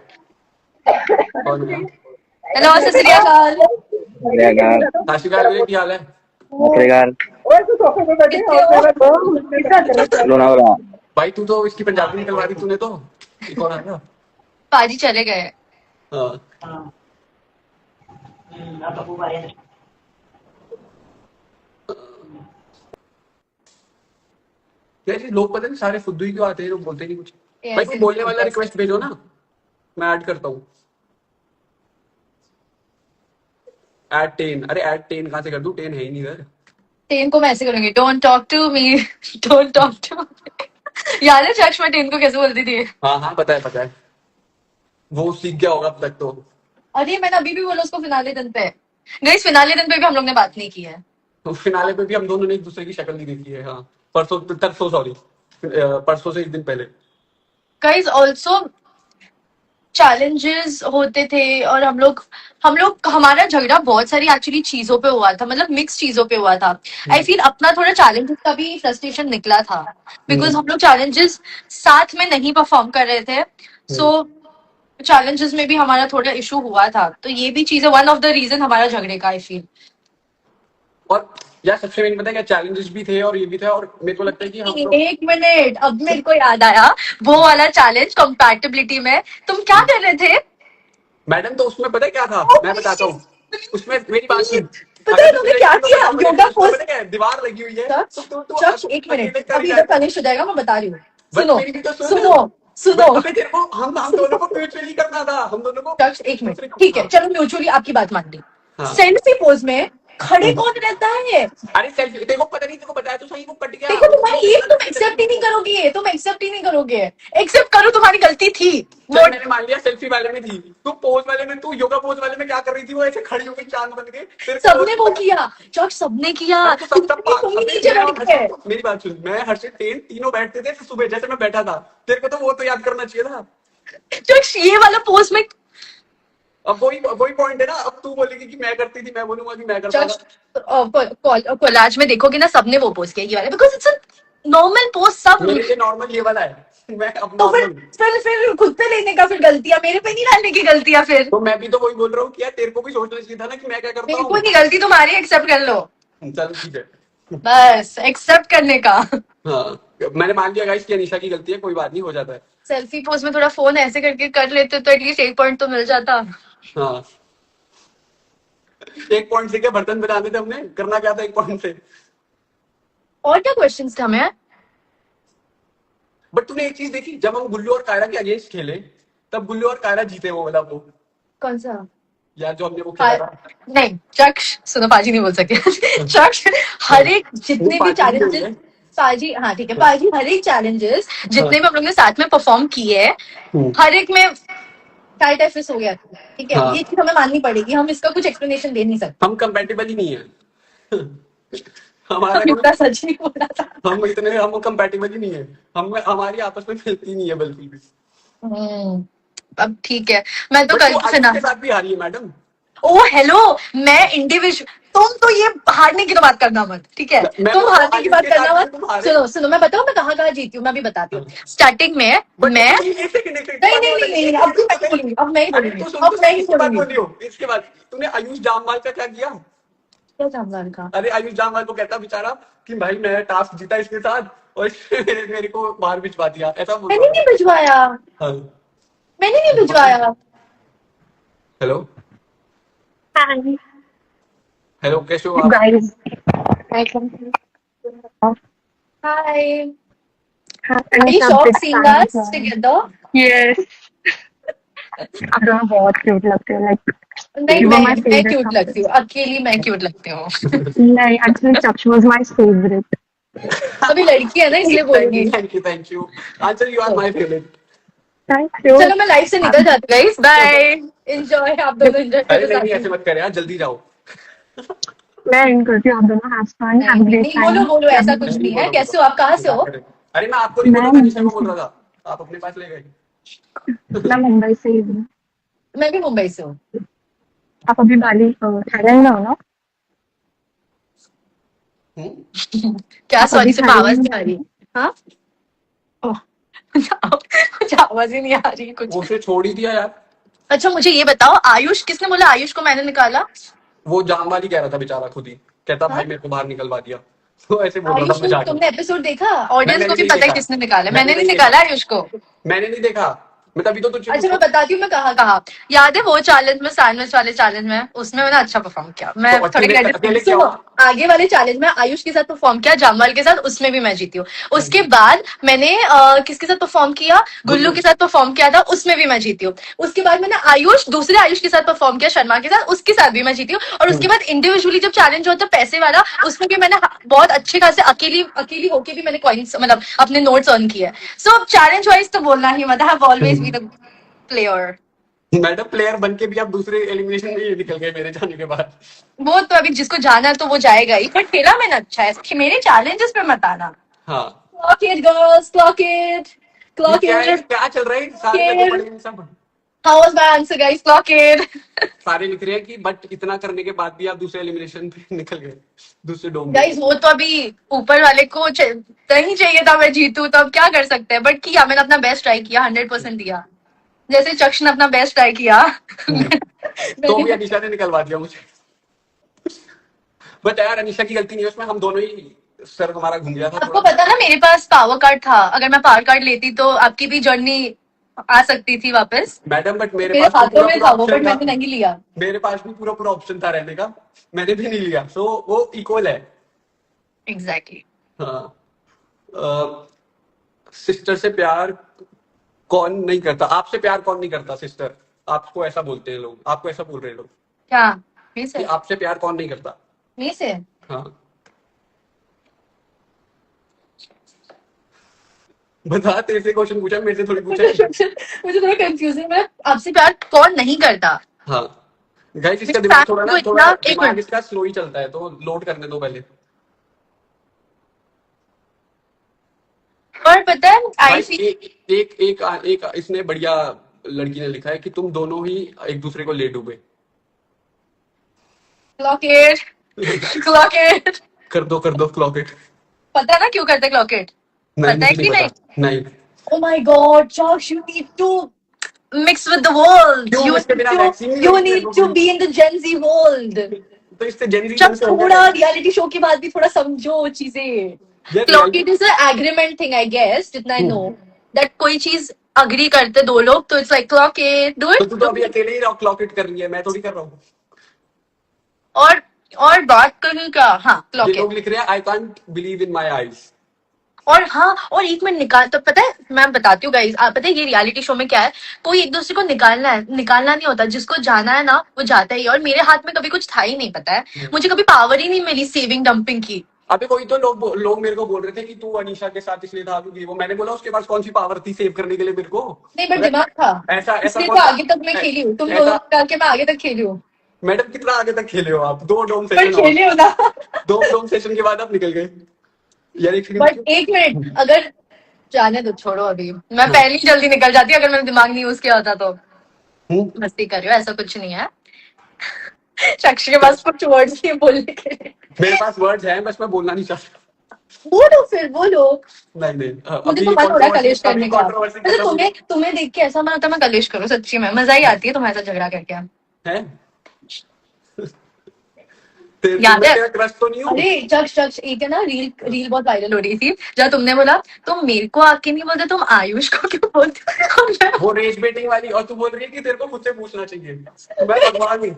और हेलो, सत श्री अकाल। सत श्री अकाल भैया, क्या हाल है? लोनावला। भाई तू तो इसकी पंजाबी निकलवा दी तूने तो। ये कौन आ गया? पाजी चले गए। हाँ यार ये लोग पता नहीं सारे फुद्दू ही क्यों आते हैं, लोग बोलते नहीं कुछ। भाई कोई बोलने वाला रिक्वेस्ट भेजो ना, मैं ऐड करता हूँ। ऐड 10। अरे ऐड 10 कहाँ से कर दूं? 10 है ही नहीं इधर। 10 को मैं ऐसे करूंगी, don't talk to me, don't talk to. याद है चक्ष में 10 को कैसे बोलती थी? हाँ पता है। वो सीख गया होगा अब तक तो। अरे मैंने अभी भी बोला उसको फिनाले दिन पे। गाइस फिनाले दिन पे भी हम लोग ने बात नहीं की है। तो फिनाले पे भी हम दोनों ने एक दूसरे की शक्ल नहीं देखी है। हाँ परसों सॉरी, परसों से एक दिन पहले। गाइस ऑल्सो चैलेंजेस होते थे और हम लोग हमारा झगड़ा बहुत सारी एक्चुअली चीजों पे हुआ था, मतलब मिक्स चीजों पे हुआ था। आई फील अपना थोड़ा चैलेंजेस का भी फ्रस्ट्रेशन निकला था, बिकॉज हम लोग चैलेंजेस साथ में नहीं परफॉर्म कर रहे थे। सो चैलेंजेस में भी हमारा थोड़ा इशू हुआ था, तो ये भी चीज है, वन ऑफ द रीजन हमारा झगड़े का आई फील। और यार सबसे मेन पता है क्या, चैलेंजेस भी थे और ये भी था। और मेरे को लगता है कि हम लोग... एक मिनट, अब मेरे को याद आया वो वाला चैलेंज कंपैटिबिलिटी में तुम क्या कर रहे थे? मैडम तो उसमें पता है क्या था, मैं बताता हूँ। उसमें मेरी बात सुन। पता है तुमने क्या किया? योगा पोज, पता है दीवार लगी हुई है। चक्ष एक मिनट, अभी इधर पनिश हो जाएगा, मैं बता रही हूँ। सुनो मेरी भी तो सुनो तेरे को हम दोनों को म्यूचुअली करना था, हम दोनों को। चक्ष एक मिनट, ठीक है चलो म्यूचुअली आपकी बात मान ली। हाँ। सेल्फी पोज में खड़े कौन रहता है? अरे सेल्फी तेरे को पता नहीं, तेरे को बताया तो सही, वो कट गया। देखो तुम्हारी ये तुम एक्सेप्ट ही नहीं करोगे, तुम एक्सेप्ट ही नहीं करोगे। एक्सेप्ट करो तुम्हारी गलती थी। मैंने मान लिया सेल्फी वाले में थी, तू पोज वाले में, तू योगा पोज वाले में क्या कर रही थी? वो ऐसे खड़ी होकर चांद बन के सबने वो किया, चक्ष सबने किया। तुम ही नीचे बैठ गए। मेरी बात सुन, मैं हर्षित तीनों बैठते थे सुबह, जैसे मैं बैठा था। तेरे को तो वो तो याद करना चाहिए था। चक्ष ये वाला पोज में अब वही पॉइंट है ना। अब तू बोलेगी कि मैं करती थी, मैं बोलूंगा कि मैं करता था। कोलाज में देखोगे ना, सबने वो पोस्ट किया ये वाला, because it's a normal post. सब मेरे लिए नॉर्मल ये वाला है। मैं अब तो फिर खुद पे लेने का, फिर गलतियां मेरे पे नहीं डालने की गलतियां। फिर तो मैं भी तो वही बोल रहा हूँ कि यार तेरे को भी सोचना चाहिए था ना कि मैं क्या करता हूँ। कोई नहीं, गलती तुम्हारी, एक्सेप्ट कर लो। चल ठीक है, बस एक्सेप्ट करने का। हाँ मैंने मान लिया गाइस कि अनीशा की गलती है, कोई बात नहीं, हो जाता है। सेल्फी पोस्ट में थोड़ा फोन ऐसे करके कर लेते तो एटलीस्ट 1 पॉइंट तो मिल जाता। हाँ 1 पॉइंट से क्या बर्तन बनाने थे हमने, करना क्या था 1 पॉइंट से? और क्या क्वेश्चंस थे हमें? बट तूने एक चीज देखी, जब हम गुल्लू और कायरा के अगेंस्ट खेले तब गुल्लू और कायरा जीते वो वाला। वो कौन सा यार जो हमने वो खेला था? नहीं चक्ष सुनो, पाजी नहीं बोल सकते। चक्ष हर एक जितने भी चैलेंजेस, पाजी हाँ ठीक है, पाजी हर एक चैलेंजेस जितने भी हम लोग ने साथ में परफॉर्म किए, हर एक में टाइट एफिस हो गया, ठीक है। ये चीज हमें माननी पड़ेगी, हम इसका कुछ एक्सप्लेनेशन दे नहीं सकते। हम कंपैटिबल ही नहीं है। हमारा इतना सच नहीं बोला था। हम कंपैटिबल ही नहीं है। हम हमारी आपस में मिलती नहीं है बिल्कुल भी। अब ठीक है, मैं तो कल के साथ भी हारी है मैडम। ओ हेलो, मैं इंडिविजुअल, तुम तो ये हारने की तो बात करना मत, ठीक है? मैं तुम तो हारने की बात आयुष के करना साथ मत। हूँ, तुम हारे। सुनो सुनो, मैं बताऊँ मैं कहाँ कहाँ जीती हूँ, मैं भी बताती हूँ। स्टार्टिंग में But मैं एक सेकंड नहीं नहीं नहीं नहीं, अब मैं ही बोलूंगी, अब मैं ही अरे बोलूंगी, तू सुन अब तो मैं सही, ही इसके बाद बोलूंगी। बोलियो। इसके बाद तूने आयुष जामवाल का क्या किया? क्या जामवाल का? अरे आयुष जामवाल को कहता बेचारा कि भाई मैं टास्क जीता इसके साथ और इसने मेरे को बाहर भिजवा दिया, ऐसा बोल मैंने रहा नहीं भिजवाया, था। मैंने नहीं भिजवाया। हेलो Hi, हेलो, कैसे हो you आप? guys. I can hi, have are any you sure big seeing fan us of together? Yes, आप दोनों बहुत क्यूट लगते हो like नहीं, you were my मैं favorite क्यूट लगती couple. हूँ, अकेली मैं क्यूट लगती हूँ। नहीं, actually Chakshi was my favorite. अभी लड़की है ना इसलिए बोलूंगी। Thank you answer, you are my favourite. Thank you. चलो मैं लाइफ से निकल जाती हूँ गाइस, बाय। एंजॉय, आप दोनों एंजॉय अरे करो नहीं साथ ऐसे में। मत कर यार, जल्दी जाओ। मैं इन करती हूँ, आप दोनों have fun, नहीं have a नहीं great नहीं, बोलो time. बोलो, ऐसा कुछ नहीं नहीं है। बोलो, कैसे हो आप, कहाँ से हो? अरे मैं आपको नहीं बोल मैं रहा था, निशा मुंबई को बोल से रहा था, आप अपने पास ले गए। मैं मुंबई से ही हूँ. मैं भी मुंबई से हूँ। आप अभी बाली थाईलैंड में हो ना? क्या, आप सॉरी अभी सिर्फ आवाज थाईलैंड नहीं में आ हो रही। ना? हाँ, ओह, कुछ आवाज ही नहीं आ रही कुछ। वो उसे छोड़ ही दिया यार। अच्छा मुझे ये बताओ, आयुष, किसने बोला आयुष को मैंने निकाला? वो जामवाल ही कह रहा था बेचारा, खुद ही कहता हाँ? भाई मेरे को बाहर निकलवा दिया। तो ऐसे बोल रहा था आयुष को मजाक में। तुमने एपिसोड देखा? ऑडियंस को मैंने भी नहीं पता है देखा, किसने निकाला, मैंने मैंने नहीं नहीं निकाला देखा, आयुष को। मैंने नहीं देखा। मैं तभी तो तुझे अच्छा मैं पूछा। बताती हूँ मैं कहाँ कहाँ। याद है वो चैलेंज में, सैंडविच वाले चैलेंज में, उसमें मैंने अच्छा परफॉर्म किया। मैं तो थोड़े अकेले क्रेडिट अकेले क्या सुनो, हुआ? आगे वाले चैलेंज में आयुष के साथ परफॉर्म किया, जामवाल के साथ, उसमें भी मैं जीती हूँ। उसके बाद मैंने किसके साथ परफॉर्म किया, गुल्लू के साथ परफॉर्म किया था, उसमें भी मैं जीती हूँ। उसके बाद मैंने आयुष, दूसरे आयुष के साथ परफॉर्म किया, शर्मा के साथ, उसके साथ भी मैं जीती हूँ। और उसके बाद इंडिविजुअली जब चैलेंज होता है पैसे वाला, उसमें भी मैंने बहुत अच्छे खासे अकेली अकेली होके भी मैंने कॉइन्स, मतलब अपने नोट्स अर्न किए। सो चैलेंज वाइज तो बोलना ही मत, I have always be the player. Madam player बन के भी आप दूसरे एलिमिनेशन में ही निकल गए मेरे जाने के बाद। वो तो अभी जिसको जाना है तो वो जाएगा ही, पर खेला मैंने अच्छा है। मेरे चैलेंजेस पे मत आना। हाँ, clock it girls, clock it, ये क्लॉक क्या है, इट। क्या चल रहा है, सारे लगे पड़े हैं सब। How was my answer guys, clock it. सारे लिख रहे हैं कि बट इतना करने के बाद भी आप दूसरे एलिमिनेशन पे निकल गए, दूसरे डोम में। गाइस वो तो अभी ऊपर वाले को नहीं चाहिए था मैं जीतूं, तो अब क्या कर सकते हैं, बट किया मैंने, अपना बेस्ट ट्राई किया, 100% दिया, जैसे चक्ष ने अपना बेस्ट ट्राई किया। तो भी अनीशा ने निकलवा दिया मुझे। बट यार अनीशा की गलती नहीं है उसमें, हम दोनों ही, सर हमारा घूम गया था आपको थोड़ा। पता ना मेरे पास पावर कार्ड था, अगर मैं पावर कार्ड लेती तो आपकी भी जर्नी आ सकती थी वापस। मैडम बट मेरे मेरे पास तो हाथों पूरा में पूरा था वो, ऑप्शन बट था, मैंने नहीं लिया। मेरे पास भी पूरा पूरा ऑप्शन था रहने का, मैंने भी नहीं लिया। सो वो इक्वल है। एग्जैक्टली। हाँ, सिस्टर से प्यार कौन नहीं करता, आपसे प्यार कौन नहीं करता सिस्टर? आपको ऐसा बोलते हैं लोग, आपको ऐसा बोल रहे हैं लोग क्या? मेरे कि से? आपसे प्यार कौन नहीं करता। मेरे से? हाँ, बता, तेरे से क्वेश्चन पूछा, मेरे से थोड़ी पूछा है। मुझे थोड़ा कंफ्यूजन है, आपसे प्यार कौन नहीं करता? हाँ गाइस, इसका इस दिमाग fact थोड़ा को ना, इतना- थोड़ा एक दिमाग मिनट। इसका स्लो ही चलता है, तो लोड करने दो पहले। और पता है आई भाई फील, एक इसने बढ़िया लड़की ने लिखा है कि तुम दोनों ही एक दूसरे को ले डूबे। Clock it, clock it. कर दो क्लॉक इट। पता है ना क्यों करते क्लॉक इट? नहीं पता है मुझे कि नहीं नहीं? पता, नहीं। Oh my God, Josh, you need to mix with the world. क्यों? You इसके need बिना to, वैक्सीन नहीं you लगी मेरे need को to भी। be in the Gen Z world. तो इससे जेनजी जब थोड़ा रियलिटी शो के बाद भी थोड़ा समझो चीजें। यार clock it is a agreement thing I guess, जितना आई नो, दैट कोई चीज अग्री करते दो लोग तो it's like clock it, do तो इट। तू तो अभी अकेले ही क्लॉक इट कर रही है, मैं थोड़ी कर रहा हूँ। और और बात करूं क्या? हाँ, ये क्लॉक लोग इट। लिख रहे हैं I can't believe in my eyes. और हाँ, और एक मिनट निकाल, तो पता है मैं बताती हूँ गाइस, आप पता है ये रियलिटी शो में क्या है, कोई एक दूसरे को निकालना है, निकालना नहीं होता, जिसको जाना है ना वो जाता ही है। और मेरे हाथ में कभी कुछ था ही नहीं, पता है, मुझे कभी पावर ही नहीं मिली सेविंग डंपिंग की। अभी कोई तो लोग मेरे को बोल रहे थे कि तू अनीशा के साथ इसलिए था क्योंकि वो, मैंने बोला उसके पास कौन सी पावर थी सेव करने के लिए मेरे को। नहीं, बट दिमाग था, ऐसा इसलिए कौन तो सा- आगे तक मैं खेली हूँ, तुम ऐसा- दोनों करके मैं आगे तक खेली हूँ। मैडम कितना आगे तक खेले हो आप? 2 डोम पर सेशन खेली हूँ ना। 2 डोम सेशन के बाद आप निकल गए यार। एक बट सेकंड, एक मिनट, अगर जाने दो, छोड़ो, अभी मैं पहले ही जल्दी निकल जाती अगर मैंने दिमाग नहीं यूज किया होता तो। मस्ती कर रही हो, ऐसा कुछ नहीं है। शख्स के पास कुछ वर्ड्स नहीं बोलने के लिए। मेरे पास वर्ड्स हैं, बस मैं बोलना नहीं चाहता। बोलो फिर बोलो। नहीं नहीं, मुझे तो मन हो रहा है कलेश करने का। कंट्रोवर्सी मतलब तुम्हें देख के ऐसा मन होता है मैं कलेश करूँ, सच्ची में मजा ही आती है तुम्हारे साथ झगड़ा करके। है। याद है? तेरा क्रश तो नहीं हूँ। अरे चक्ष एक है ना रील बहुत वायरल हो रही थी जहाँ तुमने बोला तुम मेरे को आके नहीं बोलते, तुम आयुष को क्यों बोलते हो? वो रेज बेटिंग वाली, और तू बोल रही है कि तेरे को मुझसे पूछना चाहिए। मैं भगवान हूँ,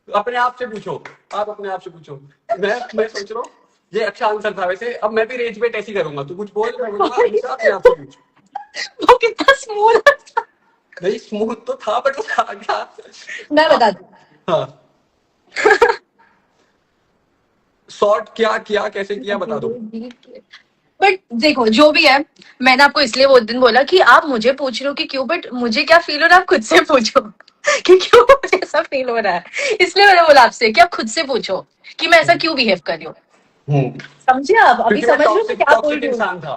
अपने आप से पूछो, आप अपने आप से पूछो। मैं सोच रहा हूँ ये अच्छा आंसर था वैसे। अब मैं भी रेज बेट ऐसी करूंगा, तू कुछ बोल, मैं बोलूंगा अनीशा अपने आप से पूछ। वो कितना स्मूथ था। नहीं स्मूथ तो था, बट वो था क्या? मैं बता दूं, हाँ। सॉर्ट क्या किया, कैसे किया, बता दो। बट देखो जो भी है, मैंने आपको इसलिए वो दिन बोला कि आप मुझे पूछ रहे हो कि क्यों, बट मुझे क्या फील हो रहा है आप खुद से पूछो कि क्यों मुझे ऐसा फील हो रहा है। इसलिए मैंने बोला आपसे कि आप खुद से पूछो कि मैं ऐसा क्यों बिहेव कर रही हूँ। समझे आप? अभी क्योंकि मैं समझ रहे हो मैं क्या बोल टॉक्सिक रही हूँ? इंसान था।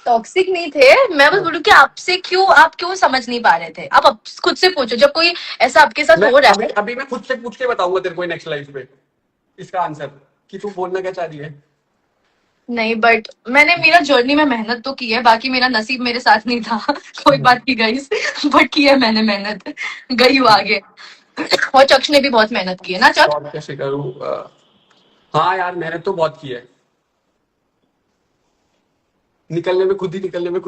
टॉक्सिक नहीं थे, मैं बस बोलूँ कि आपसे क्यों, आप क्यों समझ नहीं पा रहे थे। आप खुद से पूछो जब कोई ऐसा आपके साथ हो रहा है। अभी मैं खुद से पूछ के बताऊंगा तेरे को नेक्स्ट लाइफ पे इसका आंसर कि तू बोलना क्या चाह रही है। नहीं बट मैंने मेरा जर्नी में मेहनत तो की है, बाकी मेरा नसीब मेरे साथ नहीं था। कोई बात नहीं गाइस, बट की है मैंने मेहनत, गई हूँ आगे। और चक्ष ने भी बहुत मेहनत की है ना चक्ष? और कैसे करूँ? हाँ यार, मेहनत तो बहुत की है। निकलने में खुद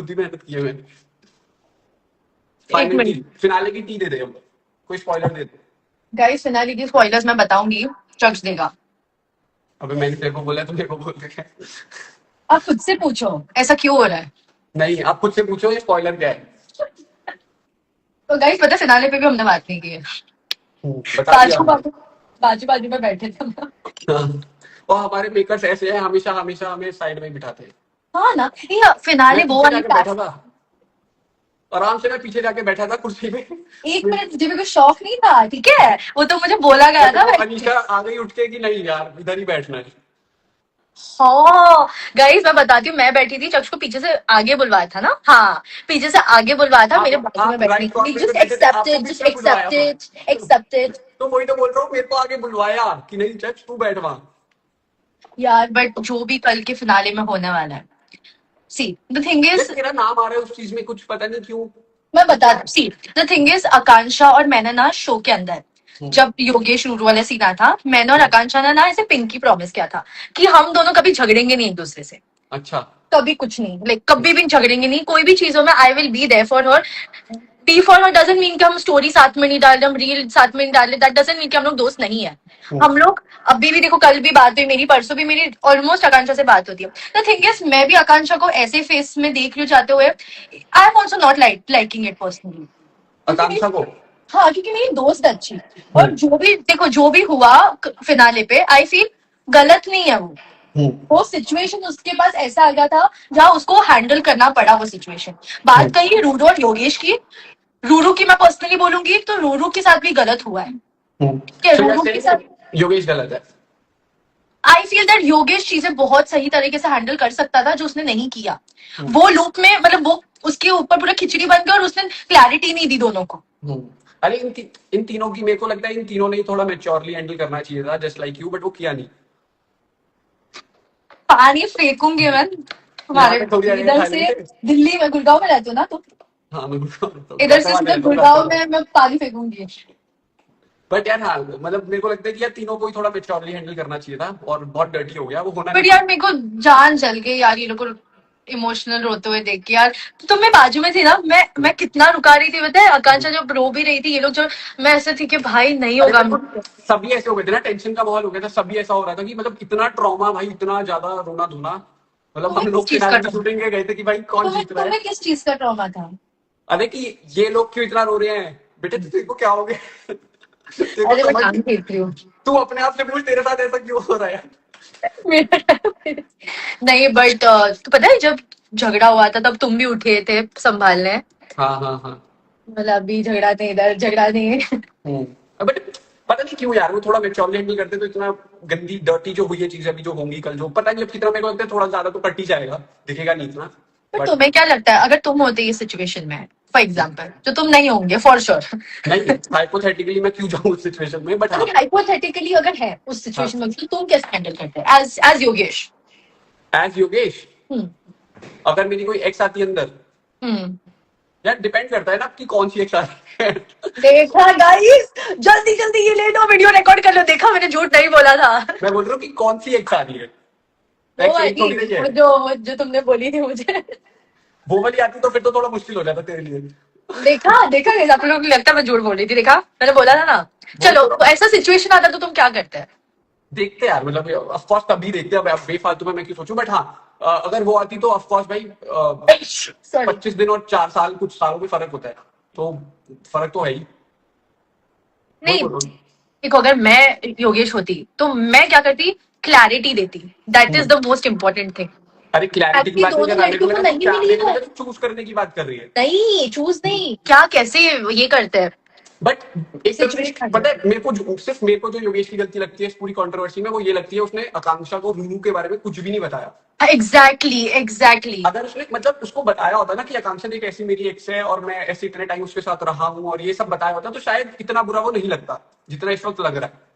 ही मेहनत की है मैंने। फाइनल की, फिनाले की टी दे दे, अब कोई स्पॉइलर दे दे। गाइस फिनाले की स्पॉइलर्स मैं बताऊंगी, चक्ष देगा। अबे मैंने तेरे को बोला, तुम मेरे को बोल रहे। आप खुद से पूछो ऐसा क्यों हो रहा है। नहीं, आप खुद से पूछो ये स्पॉइलर क्या है। तो गाइस पता है फिनाले पे भी हमने बात नहीं की है। बता दिया। बाजू में बैठे थे हम। हाँ। और हमारे मेकर्स ऐसे हैं, हमेशा हमेशा हमें साइड में ही बिठाते हैं। हाँ ना, ये फिनाले मैं वो पीछे वाली जाके बैठा था, आराम से मैं पीछे जाके बैठा था कुर्सी पे। एक मिनत, तुझे भी कुछ शौक नहीं था, ठीक है, वो तो मुझे बोला गया था। अनीशा आ गई उठ के कि नहीं यार इधर ही बैठना है। हाँ गाइस मैं बताती हूँ, मैं बैठी थी, चक्ष को पीछे से आगे बुलवाया था ना, हाँ पीछे से आगे बुलवाया था, मेरे बाजू में बैठने के लिए। Just accepted. तो वही तो बोल रहा हूँ, मेरे को आगे बुलवाया कि नहीं चक्ष तू बैठ वहां। यार बट जो भी कल के फिनाले में होने वाला है, सी द थिंग इज, तेरा नाम आ रहा है उस चीज में, कुछ पता नहीं क्यों। मैं बता सी द थिंग इज, आकांक्षा और मैंने ना शो के अंदर जब योगेश रूरू वाला सीन आया था, मैंने और आकांक्षा ने ना ऐसे पिंकी प्रॉमिस किया था कि हम दोनों कभी झगड़ेंगे नहीं एक दूसरे से। अच्छा। कभी कुछ नहीं, लाइक कभी भी झगड़ेंगे नहीं, कोई भी चीजों में I will be there for her. T for her doesn't mean कि हम स्टोरी साथ में नहीं डाल रहे, हम रील साथ में नहीं डाल रहे, दैट डजंट मीन कि हम लोग दोस्त नहीं है। हम लोग अभी भी, देखो कल भी बात हुई मेरी, परसों भी मेरी ऑलमोस्ट आकांक्षा से बात होती है। द थिंग इज, मैं भी आकांक्षा को ऐसे फेस में देख रही हूँ चाहते हुए, I am also not liking it personally. Akanksha को? हाँ क्योंकि मेरी दोस्त अच्छी, और जो भी देखो जो भी हुआ फिनाले पे, आई फील गलत नहीं है वो सिचुएशन उसके पास ऐसा आ गया था जहाँ उसको हैंडल करना पड़ा वो सिचुएशन। बात कही रूरू और योगेश की, रूरू की मैं पर्सनली बोलूंगी तो रूरू के साथ भी गलत हुआ है। रूरू के साथ योगेश गलत है। आई फील दैट योगेश चीजें बहुत सही तरीके से हैंडल कर सकता था जो उसने नहीं किया। वो लूप में, मतलब वो उसके ऊपर पूरा खिचड़ी बन गया और उसने क्लैरिटी नहीं दी दोनों को। अरे इन तीनों की, मेरे को लगता है इन तीनों ने थोड़ा मैच्योरली हैंडल करना चाहिए था, जस्ट लाइक यू, बट वो किया नहीं। पानी फेंकूंगी मैं तुम्हारे इधर से, दिल्ली में गुड़गांव में रहते हो ना तुम? हाँ मैं इधर से गुड़गांव में मैं पानी फेंकूंगी। बट यार हाँ, मतलब मेरे को लगता है कि यार तीनों को ही थोड़ा मैच्योरली हैंडल करना चाहिए था, और बहुत डर्टी हो गया वो होना। बट यार मेरे को जान जल गई यार ये लोग को इमोशनल रोते हुए देख के। यार तुम मैं बाजू में थी ना, मैं कितना रुका रही थी बताए, आकांक्षा जब रो भी रही थी, ये लोग जो, मैं ऐसे थी कि भाई नहीं होगा। सभी ऐसे हो गए थे ना, टेंशन का माहौल हो गया था, सभी ऐसा हो रहा था कि मतलब इतना ट्रॉमा भाई, इतना ज्यादा रोना धोना, मतलब हम लोग शूटिंग के गए थे कि भाई कौन जीत रहा है। तुम्हें किस चीज का ट्रॉमा था? अरे कि ये लोग क्यों इतना रो रहे हैं, बेटे तेरे को क्या हो गया? अरे मैं काम देख रही हूँ, तू अपने आप से पूछ तेरे साथ ऐसा क्यों हो रहा है? नहीं बट तो पता है जब झगड़ा हुआ था तब तुम भी उठे थे संभालने। हाँ हाँ हाँ, मतलब अभी झगड़ा नहीं, इधर झगड़ा नहीं। बट पता नहीं क्यों यार वो थोड़ा मैच्योरली हैंडल करते तो इतना गंदी डर्टी जो हुई है चीज अभी जो होंगी कल, जो पता नहीं अब कितना, मेरे को लगता है थोड़ा ज्यादा तो कट ही जाएगा, दिखेगा नहीं इतना। पर तुम्हें क्या लगता है अगर तुम होते इस सिचुएशन में, फॉर एग्जाम्पल, जो तुम नहीं होंगे फॉर श्योर। नहीं, हाइपोथेटिकली मैं क्यों जाऊँ उस सिचुएशन में, बट हाँ, हाइपोथेटिकली अगर है उस सिचुएशन में, तो तुम कैसे हैंडल करते हैं एज योगेश? एज योगेश, हम्म अगर मेरी कोई एक्स आती है अंदर, हम्म यार डिपेंड करता है ना कि कौन सी एक्स आ रही है। देखा गाइस, जल्दी जल्दी ये ले लो, वीडियो रिकॉर्ड कर लो। देखा, मैंने झूठ नहीं बोला था। मैं बोल रहा हूँ कि कौन सी एक्स आ रही है, वो एक्स एक वाली, थोड़ी नहीं है। जो तुमने बोली थी मुझे। वो वाली आती तो फिर तो थोड़ा मुश्किल हो जाता तेरे लिए। देखा देखा guys, आप लोगों को लगता है मैं झूठ बोल रही थी? देखा, मैंने बोला था ना। चलो, तो ऐसा सिचुएशन आता तो तुम क्या करते हैं? देखते हैं यार, मतलब ऑफ कोर्स तभी देखते हैं, अब बेफालतू में मैं क्यों सोचूं, बट हाँ, अगर वो आती तो ऑफ कोर्स भाई, Sorry. 25 दिन और 4 साल, कुछ सालों में फर्क होता है, तो फर्क तो है ही। नहीं, बोल रहा हूँ। देखो, अगर मैं योगेश होती तो मैं क्या करती? क्लैरिटी देती। That is the most important thing. अरे क्लैरिटी की बात नहीं कर रहा, मेरे को लगा नहीं क्या, मिली मेरे को है। लगा तू चूज करने की बात कर रही है। नहीं, चूज नहीं, क्या कैसे ये करते हैं? बट एक तरह से Situation पता है, सिर्फ मेरे को जो योगेश की गलती लगती है इस पूरी कंट्रोवर्सी में, वो ये लगती है उसने आकांक्षा को रूनू के बारे में कुछ भी नहीं बताया। एग्जैक्टली। अगर उसने मतलब उसको बताया होता ना कि आकांक्षा एक ऐसी मेरी एक्स है और मैं ऐसे इतने टाइम उसके साथ रहा हूँ और ये सब बताया होता, तो शायद इतना बुरा वो नहीं लगता जितना इस वक्त लग रहा है।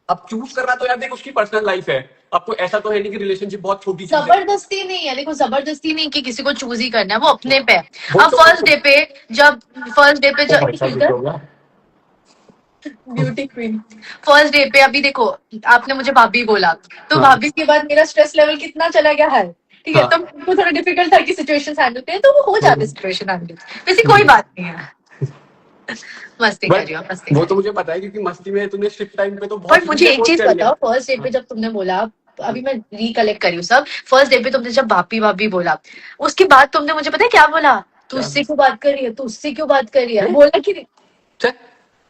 अब चूज करना तो यार देख उसकी पर्सनल लाइफ है, आपको ऐसा तो है नहीं कि रिलेशनशिप बहुत छोटी चीज है। जबरदस्ती नहीं है, देखो, जबरदस्ती नहीं कि किसी को चूज ही करना है, वो अपने पे है। वो अब तो- फर्स्ट डे पे जब हो ब्यूटी क्वीन, फर्स्ट डे पे अभी देखो, आपने मुझे भाभी बोला, तो हाँ। भाभी के बाद मेरा स्ट्रेस लेवल कितना चला गया है, ठीक है? हाँ। तो मुझको थोड़ा डिफिकल्ट था कि सिचुएशन हैंडल करें, तो वो हो जाते सिचुएशन हैंडल, वैसे कोई बात नहीं है। मस्ती कर रही हो, मस्ती वो कर तो रही मुझे पता है क्योंकि मस्ती में तूने शिफ्ट टाइम पे तो हो। बहुत बट मुझे एक बहुत चीज कर लिया। बताओ, फर्स्ट डे पे जब तुमने बोला, अभी मैं रिकलेक्ट करी हूँ सब, फर्स्ट डे पे तुमने जब भाभी भाभी बोला, उसके बाद तुमने मुझे पता है क्या बोला? तू क्या? उससे क्यों बात कर रही है, तू उससे क्यों बात कर रही है, हैं? बोला कि नहीं? चल।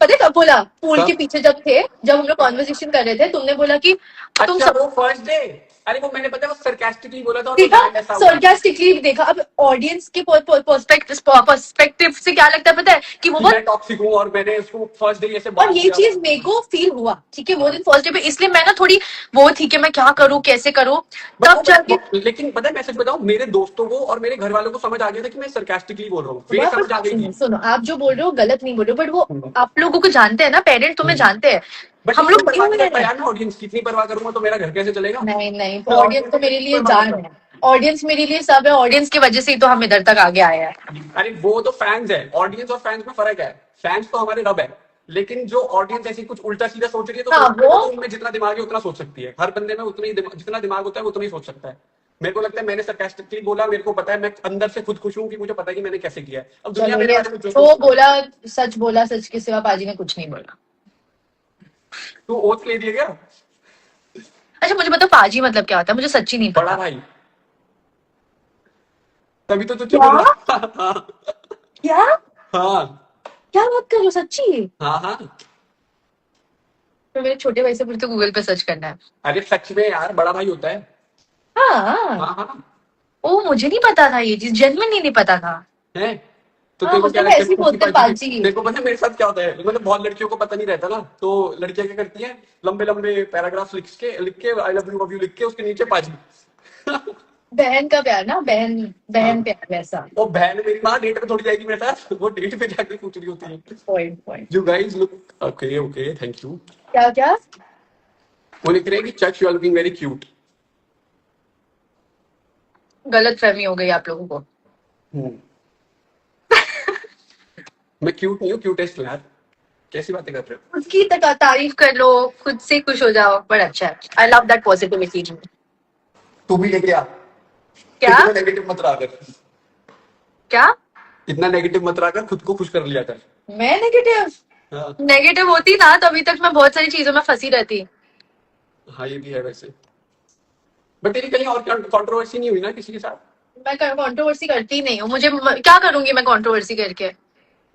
पता है कब बोला? पूल कब? के पीछे जब थे, जब हम लोग कॉन्वर्सेशन कर रहे थे, तुमने बोला कि तुम अच्छा सब वो फर्स्ट डे, अरे वो मैंने पता है वो सरकास्टिकली बोला था और वो देखा, band ऐसा हुआ। sarcastically भी देखा। अब ऑडियंस के पर्सपेक्टिव से क्या लगता है पता है कि वो कि बहुत, मैं टॉक्सिक हूँ और मैंने उसको फर्स्ट डे ऐसे और बात ये किया। चीज मेरे को फील हुआ, ठीक है, वो दिन फर्स्ट डे पे, इसलिए मैं ना थोड़ी वो थी कि मैं क्या करूँ, कैसे करूँ, But तब जाके लेकिन पता है मैं सच बताऊं, मेरे दोस्तों को और मेरे घर वालों को समझ आ गया था कि मैं सरकास्टिकली बोल रहा हूँ, वे समझ आ गई थी। सुनो, आप जो बोल रहे हो गलत नहीं बोल रहे हो, बट वो आप लोगों को जानते हैं ना, पेरेंट तुम्हें जानते हैं। बट हम लोग परवाह क्यों नहीं करता हैं? यार, मैं ऑडियंस कितनी परवाह करूंगा तो मेरा घर कैसे चलेगा। नहीं, ऑडियंस तो मेरे लिए जान है, ऑडियंस मेरे लिए सब है, ऑडियंस की वजह से ही तो हम इधर तक आगे आए हैं। अरे वो तो फैंस है, ऑडियंस और फैंस में फर्क है। फैंस तो हमारे रब है, लेकिन जो ऑडियंस ऐसी कुछ उल्टा सीधा सोच रही है, तो हाँ, सोचती है, वो- तो उनमें जितना दिमाग है उतना सोच सकती है। हर बंदे में उतना ही जितना दिमाग होता है वो उतना ही सोच सकता है। मेरे को लगता है मैंने सरकास्टिकली बोला, मेरे को पता है, मैं अंदर से खुद खुश हूँ कि मुझे पता है कि मैंने कैसे किया है। अब दुनिया मेरे बारे में जो वो बोला, सच के सिवा पाजी ने कुछ नहीं बोला। तू ओथ ले दिया क्या? अच्छा, मुझे बताओ पाजी मतलब क्या होता है? मुझे सच्ची नहीं बड़ा पता। भाई, तभी तो तू चुप क्या? रहा। क्या हाँ क्या बात कर रहे हो, सच्ची? हाँ हाँ। तो मेरे छोटे भाई से पूछते, गूगल पे सर्च करना है। अरे सच में यार, बड़ा भाई होता है। हाँ, हाँ हाँ ओ, मुझे नहीं पता था ये चीज, जेन्युइनली नहीं पता था। है। तो हाँ, तेरे को मतलब क्या ऐसे ही बोलते हैं पाजी। देखो पता है मेरे साथ क्या होता है, मतलब बहुत लड़कियों को पता नहीं रहता ना, तो लड़कियां क्या करती हैं, लंबे लंबे पैराग्राफ लिख के आई लव यू लिख के उसके नीचे पाजी। बहन का प्यार ना, बहन प्यार वैसा। वो बहन मेरी माँ डेट पे थोड़ी जाएगी मेरे साथ, वो डेट पे जाके पूछ रही होती है। Point. You guys look okay thank you. क्या? वो लिख रहे हैं कि चक you are looking very cute. गलत फहमी हो गई आप लोगों को। मैं क्यूट नहीं हूँ, क्यूटेस्ट हूँ यार, कैसी बातें कर रहे हो। उसकी तारीफ कर लो, खुद से खुश हो जाओ, बड़ा अच्छा है। I love that positivity. तू भी लेके आ। क्या? इतना नेगेटिव मत रहा कर, क्या? इतना नेगेटिव मत रहा कर, खुद को खुश कर लिया कर। मैं नेगेटिव हाँ नेगेटिव होती ना तो अभी तक मैं बहुत सारी चीजों में फंसी रहती। हाँ ये भी है वैसे, बट तेरी कहीं और कंट्रोवर्सी नहीं हुई ना किसी के साथ? मैं कंट्रोवर्सी करती नहीं हूँ, मुझे क्या करूंगी मैं कंट्रोवर्सी करके?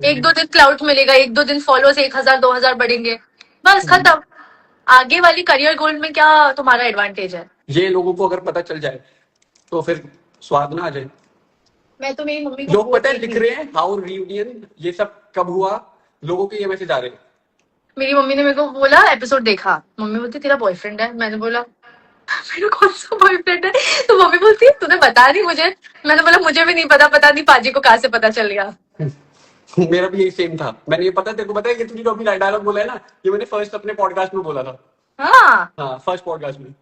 एक दो दिन क्लाउड मिलेगा, एक दो दिन फॉलोअर्स 1000 2000 बढ़ेंगे, बस खत्म। आगे वाली करियर गोल में क्या तुम्हारा एडवांटेज है? ये लोगों को अगर पता चल जाए तो फिर स्वाद ना आ जाए। मैं तो मेरी मम्मी को लोग पता है बोलती लिख थी। रहे हैं हाउ रियूनियन, ये सब कब हुआ, लोगों के ये मैसेज आ रहे हैं। मेरी मम्मी ने मेरे को बोला एपिसोड देखा, मम्मी बोलती तेरा बॉयफ्रेंड है, मैंने बोला मेरा कौन सा बॉयफ्रेंड है? तो मम्मी बोलती है तूने बता नहीं मुझे। मैंने बोला मुझे भी नहीं पता नहीं पाजी को कहाँ से पता चल गया। मेरा भी यही सेम था। मैंने ये पता, तेरे को पता है कि तूने जो अभी डायलॉग बोला है ना, ये मैंने फर्स्ट अपने पॉडकास्ट में बोला था। हाँ, हाँ, फर्स्ट पॉडकास्ट में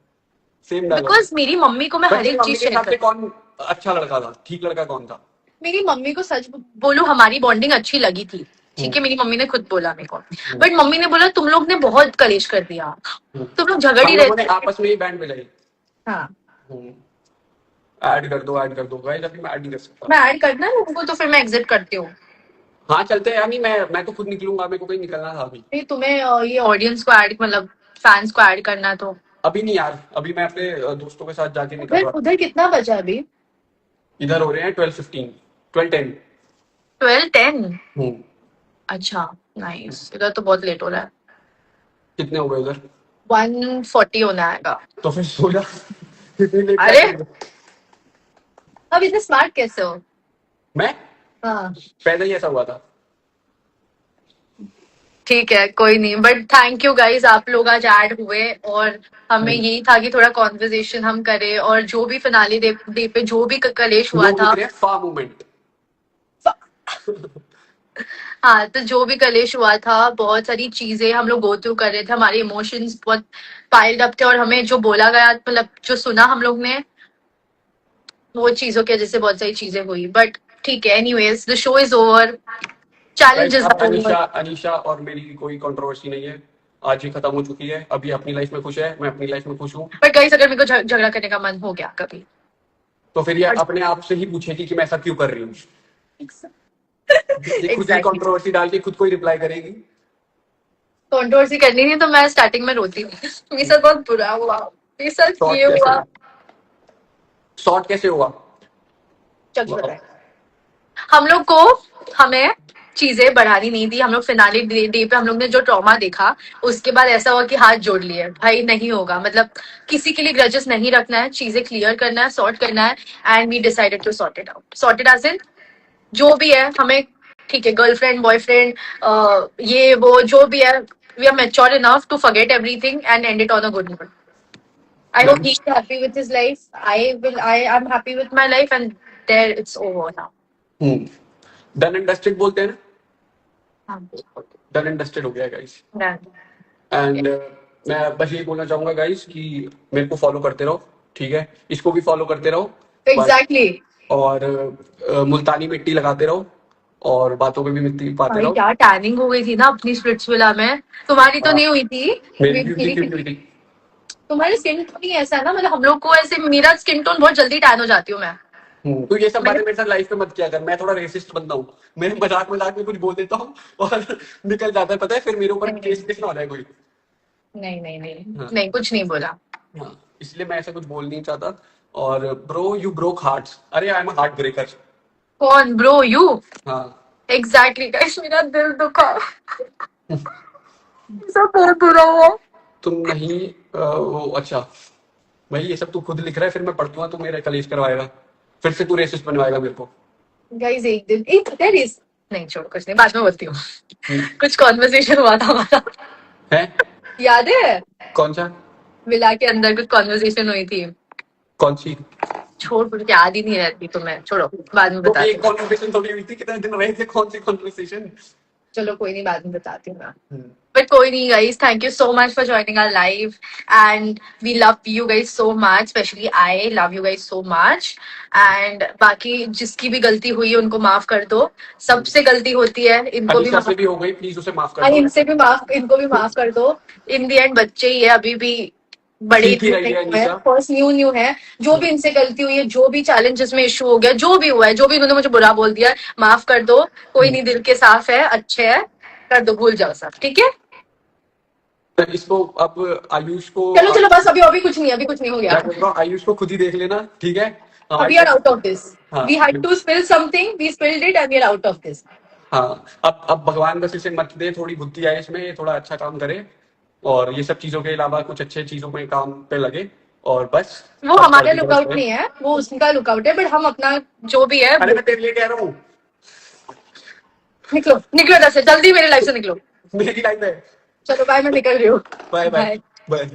सेम डायलॉग। बिकॉज मेरी मम्मी को मैं हर वैसे एक मम्मी चीज के शेयर हिसाब से करती हूँ। कौन अच्छा लड़का था, ठीक लड़का कौन था? मेरी मम्मी को सच बोलूं हमारी बॉन्डिंग अच्छी लगी थी, ठीक है, मेरी मम्मी ने खुद बोला मेरे को। बट मम्मी ने बोला तुम लोग ने बहुत कलेश कर दिया, तुम लोग झगड़ हम ही लोगों ने रहते। आपस में ही बैंड बजाई। हाँ, ऐड कर दो, ऐड कर दो गाइस, अभी मैं ऐड नहीं कर सकता। मैं ऐड करना है लोगों को तो फिर मैं एग्जिट करती हूँ। हाँ चलते हैं, यानी मैं तो खुद निकलूंगा, मेरे को कहीं निकलना था अभी। नहीं तुम्हें ये ऑडियंस को ऐड मतलब फैंस को ऐड करना है तो अभी नहीं यार, अभी मैं अपने दोस्तों के साथ जाके निकल उधर रहा हूँ। उधर कितना बचा अभी? इधर हो रहे हैं 12:15, 12:10। 12:10। अच्छा, नाइस। इधर तो बहुत लेट हो रहा है। कितने हो गए उधर? 1:40 होने आएगा। तो फिर सो जा। इतनी लेट क्या अरे करेगा? अब इतने स्मार्ट कैसे हो? मैं हाँ पैदा ही ऐसा हुआ था। ठीक है, कोई नहीं, बट थैंक यू गाइस, आप लोग आज ऐड हुए और हमें यही था कि थोड़ा कॉन्वर्सेशन हम करें। और जो भी फिनाले डे पे जो भी कलेश हुआ लोग था, लिख रहे हैं फा मूवमेंट। हाँ, तो जो भी कलेश हुआ था, बहुत सारी चीजें हम लोग गो थ्रू कर रहे थे, हमारे इमोशंस बहुत पाइल्ड अप थे और हमें जो बोला गया मतलब जो सुना हम लोग ने, वो चीजों की वजह से बहुत सारी चीजें हुई। बट ठीक है, anyways the show is over, challenges अब आर ओवर। अनीशा और मेरी कोई कंट्रोवर्सी नहीं है, आज ही खत्म हो चुकी है। अभी अपनी लाइफ में खुश है, मैं अपनी लाइफ में खुश हूँ। बट गाइस अगर मेरे को झगड़ा करने का मन हो गया कभी, तो फिर ये अपने आप से ही पूछेगी कि मैं ऐसा क्यों कर रही हूँ। ये खुद ही कंट्रोवर्सी डाल के खुद को ही रिप्लाई करेगी। कंट्रोवर्सी करनी थी तो मैं स्टार्टिंग में रोती थी, मेरे साथ बहुत बुरा हुआ, मेरे साथ ये हुआ। शॉर्ट कैसे हुआ? चल बताए। हम लोग को हमें चीजें बढ़ानी नहीं थी। हम लोग फिनाले डे पे हम लोग ने जो ट्रॉमा देखा, उसके बाद ऐसा हुआ कि हाथ जोड़ लिए, भाई नहीं होगा, मतलब किसी के लिए ग्रजेस नहीं रखना है, चीजें क्लियर करना है, सॉर्ट करना है। And we decided to sort it out, sort it as in जो भी है हमें, ठीक है, गर्लफ्रेंड बॉयफ्रेंड ये वो जो भी है, we are mature enough to forget everything and end it on a good note. I hope he's happy with his life. I'm happy with my life, and there it's over now. Done and dusted बोलते हैं ना, हाँ, done and dusted हो गया guys. done. And मैं बस यही बोलना चाहूंगा गाइस कि मेरे को फॉलो करते रहो, ठीक है, इसको भी फॉलो करते रहो। Exactly. और मुल्तानी मिट्टी लगाते रहो और बातों पे भी मिट्टी पाते भाई रहो। क्या टैनिंग हो गई थी ना अपनी स्प्लिट्सविला में, तुम्हारी तो हाँ। नहीं हुई थी। मेरी भी क्यों थी? तुम्हारी स्किन टोन ही ऐसा है ना, मतलब हम लोग को ऐसे, मेरा स्किन टोन बहुत जल्दी टैन हो जाती हूँ मैं। तो ये सब बातें मेरे साथ लाइफ में मत किया कर, मैं थोड़ा रेसिस्ट बंदा हूँ। मैं मजाक मजाक में कुछ बोल देता हूँ और निकल जाता है, पता है, फिर मेरे ऊपर केस ना हो जाए कोई। नहीं नहीं नहीं हाँ। नहीं, कुछ नहीं बोला। हाँ, इसलिए मैं ऐसा कुछ बोल नहीं चाहता। और ब्रो यू ब्रोक हार्ट्स, अरे आई एम हार्ट ब्रेकर। कौन ब्रो? यू? हाँ एग्जैक्टली गाइस, मेरा दिल दुखा, सब बहुत बुरा हुआ। तुम नहीं वो अच्छा भाई, ये सब तू खुद लिख रहा है, फिर मैं पढ़तूंगा तो मेरा कलेश करवाएगा, फिर से तू रेसिस्ट बनवाएगा मेरे को। गाइस एक दिन एक देयर इज, नहीं छोड़, कुछ नहीं, बाद में बोलती हूँ। कुछ कॉन्वर्सेशन हुआ था हमारा, है? याद है? कौन सा? विला के अंदर कुछ कॉन्वर्सेशन हुई थी। कौन सी? छोड़, कुछ याद ही नहीं रहती तुम्हें, छोड़ो, बाद में तो बताती एक हूँ। कॉन्वर्सेशन थोड़ी हुई थी, कितने दिन रहे थे, कौन सी कॉन्वर्सेशन? चलो कोई नहीं, बाद में बताती हूँ मैं। बट कोई नहीं guys, thank you so much for joining our live and we love you guys so much, specially I love you guys so much. And बाकी जिसकी भी गलती हुई है उनको माफ कर दो, सबसे गलती होती है, इनको भी अनीशा से भी हो गई, प्लीज उसे माफ कर दो। इनसे भी माफ, इनको भी माफ कर दो। इन दी एंड बच्चे ही है, अभी भी बड़े सीख ही रही है अनीशा। फर्स्ट न्यू है। जो भी इनसे गलती हुई है, जो भी चैलेंजेस में इशू हो गया, जो भी हुआ है, जो भी इन्होंने मुझे बुरा बोल दिया, माफ कर दो। कोई नहीं, दिल के साफ है, अच्छे है, कर दो, भूल जाओ सब, ठीक है। इसको अब आयुष को, चलो चलो बस, अभी कुछ नहीं, अभी कुछ नहीं हो मैं गया। बोल रहा हूँ, आयुष को खुद ही देख लेना, ठीक है। We are out of this. हाँ। We had to spill something. We spilled it and we are out of this. हाँ, अब भगवान बस इसे मत दे, थोड़ी बुद्धि आए इसमें, ये थोड़ा अच्छा काम करे और ये सब चीजों के अलावा कुछ अच्छे चीजों में काम पे लगे और बस। वो हमारा लुकआउट नहीं है, वो उसका लुकआउट है, बट हम अपना जो भी है। अरे मैं तेरे लिए कह रहा हूँ, निकलो निकलो इधर से, जल्दी मेरी लाइफ से निकलो। मेरी लाइफ है। चलो बाय, मैं निकल रही हूँ। Bye bye bye.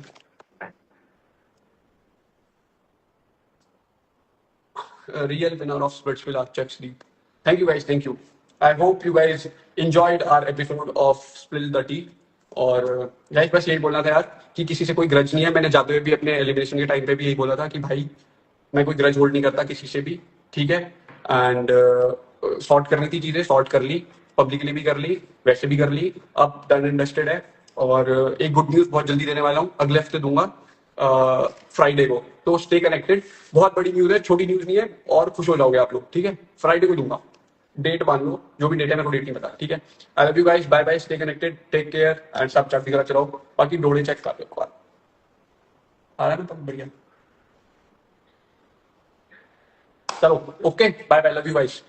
real winner of Splitsvilla Checks League. Thank you guys, thank you. I hope you guys enjoyed our episode of Spill the Tea. और गाइस बस यही बोलना था यार कि किसी से कोई ग्रज नहीं है. मैंने जाते हुए भी अपने एलिमिनेशन के टाइम पे भी यही बोला था कि भाई मैं कोई ग्रज होल्ड नहीं करता किसी से भी, ठीक है. एंड सॉर्ट करनी थी चीजें, सॉर्ट कर ली, पब्लिकली भी कर ली, वैसे भी कर ली. अब डन एंड डस्टेड है. और एक गुड न्यूज बहुत जल्दी देने वाला हूँ, अगले हफ्ते दूंगा फ्राइडे को. तो स्टे कनेक्टेड. बहुत बड़ी न्यूज है, छोटी न्यूज नहीं है, और खुश हो जाओगे आप लोग, ठीक है. फ्राइडे को दूंगा, डेट मान लो, जो भी डेट है मेरे को डेट नहीं पता, ठीक है. I love you guys, bye bye, stay connected, take care and सब चाट दिखा चलाओ. बाकी डोड़े चेक कर लो, आ रहा है ना तब बढ़िया. चलो okay, bye bye, love you guys.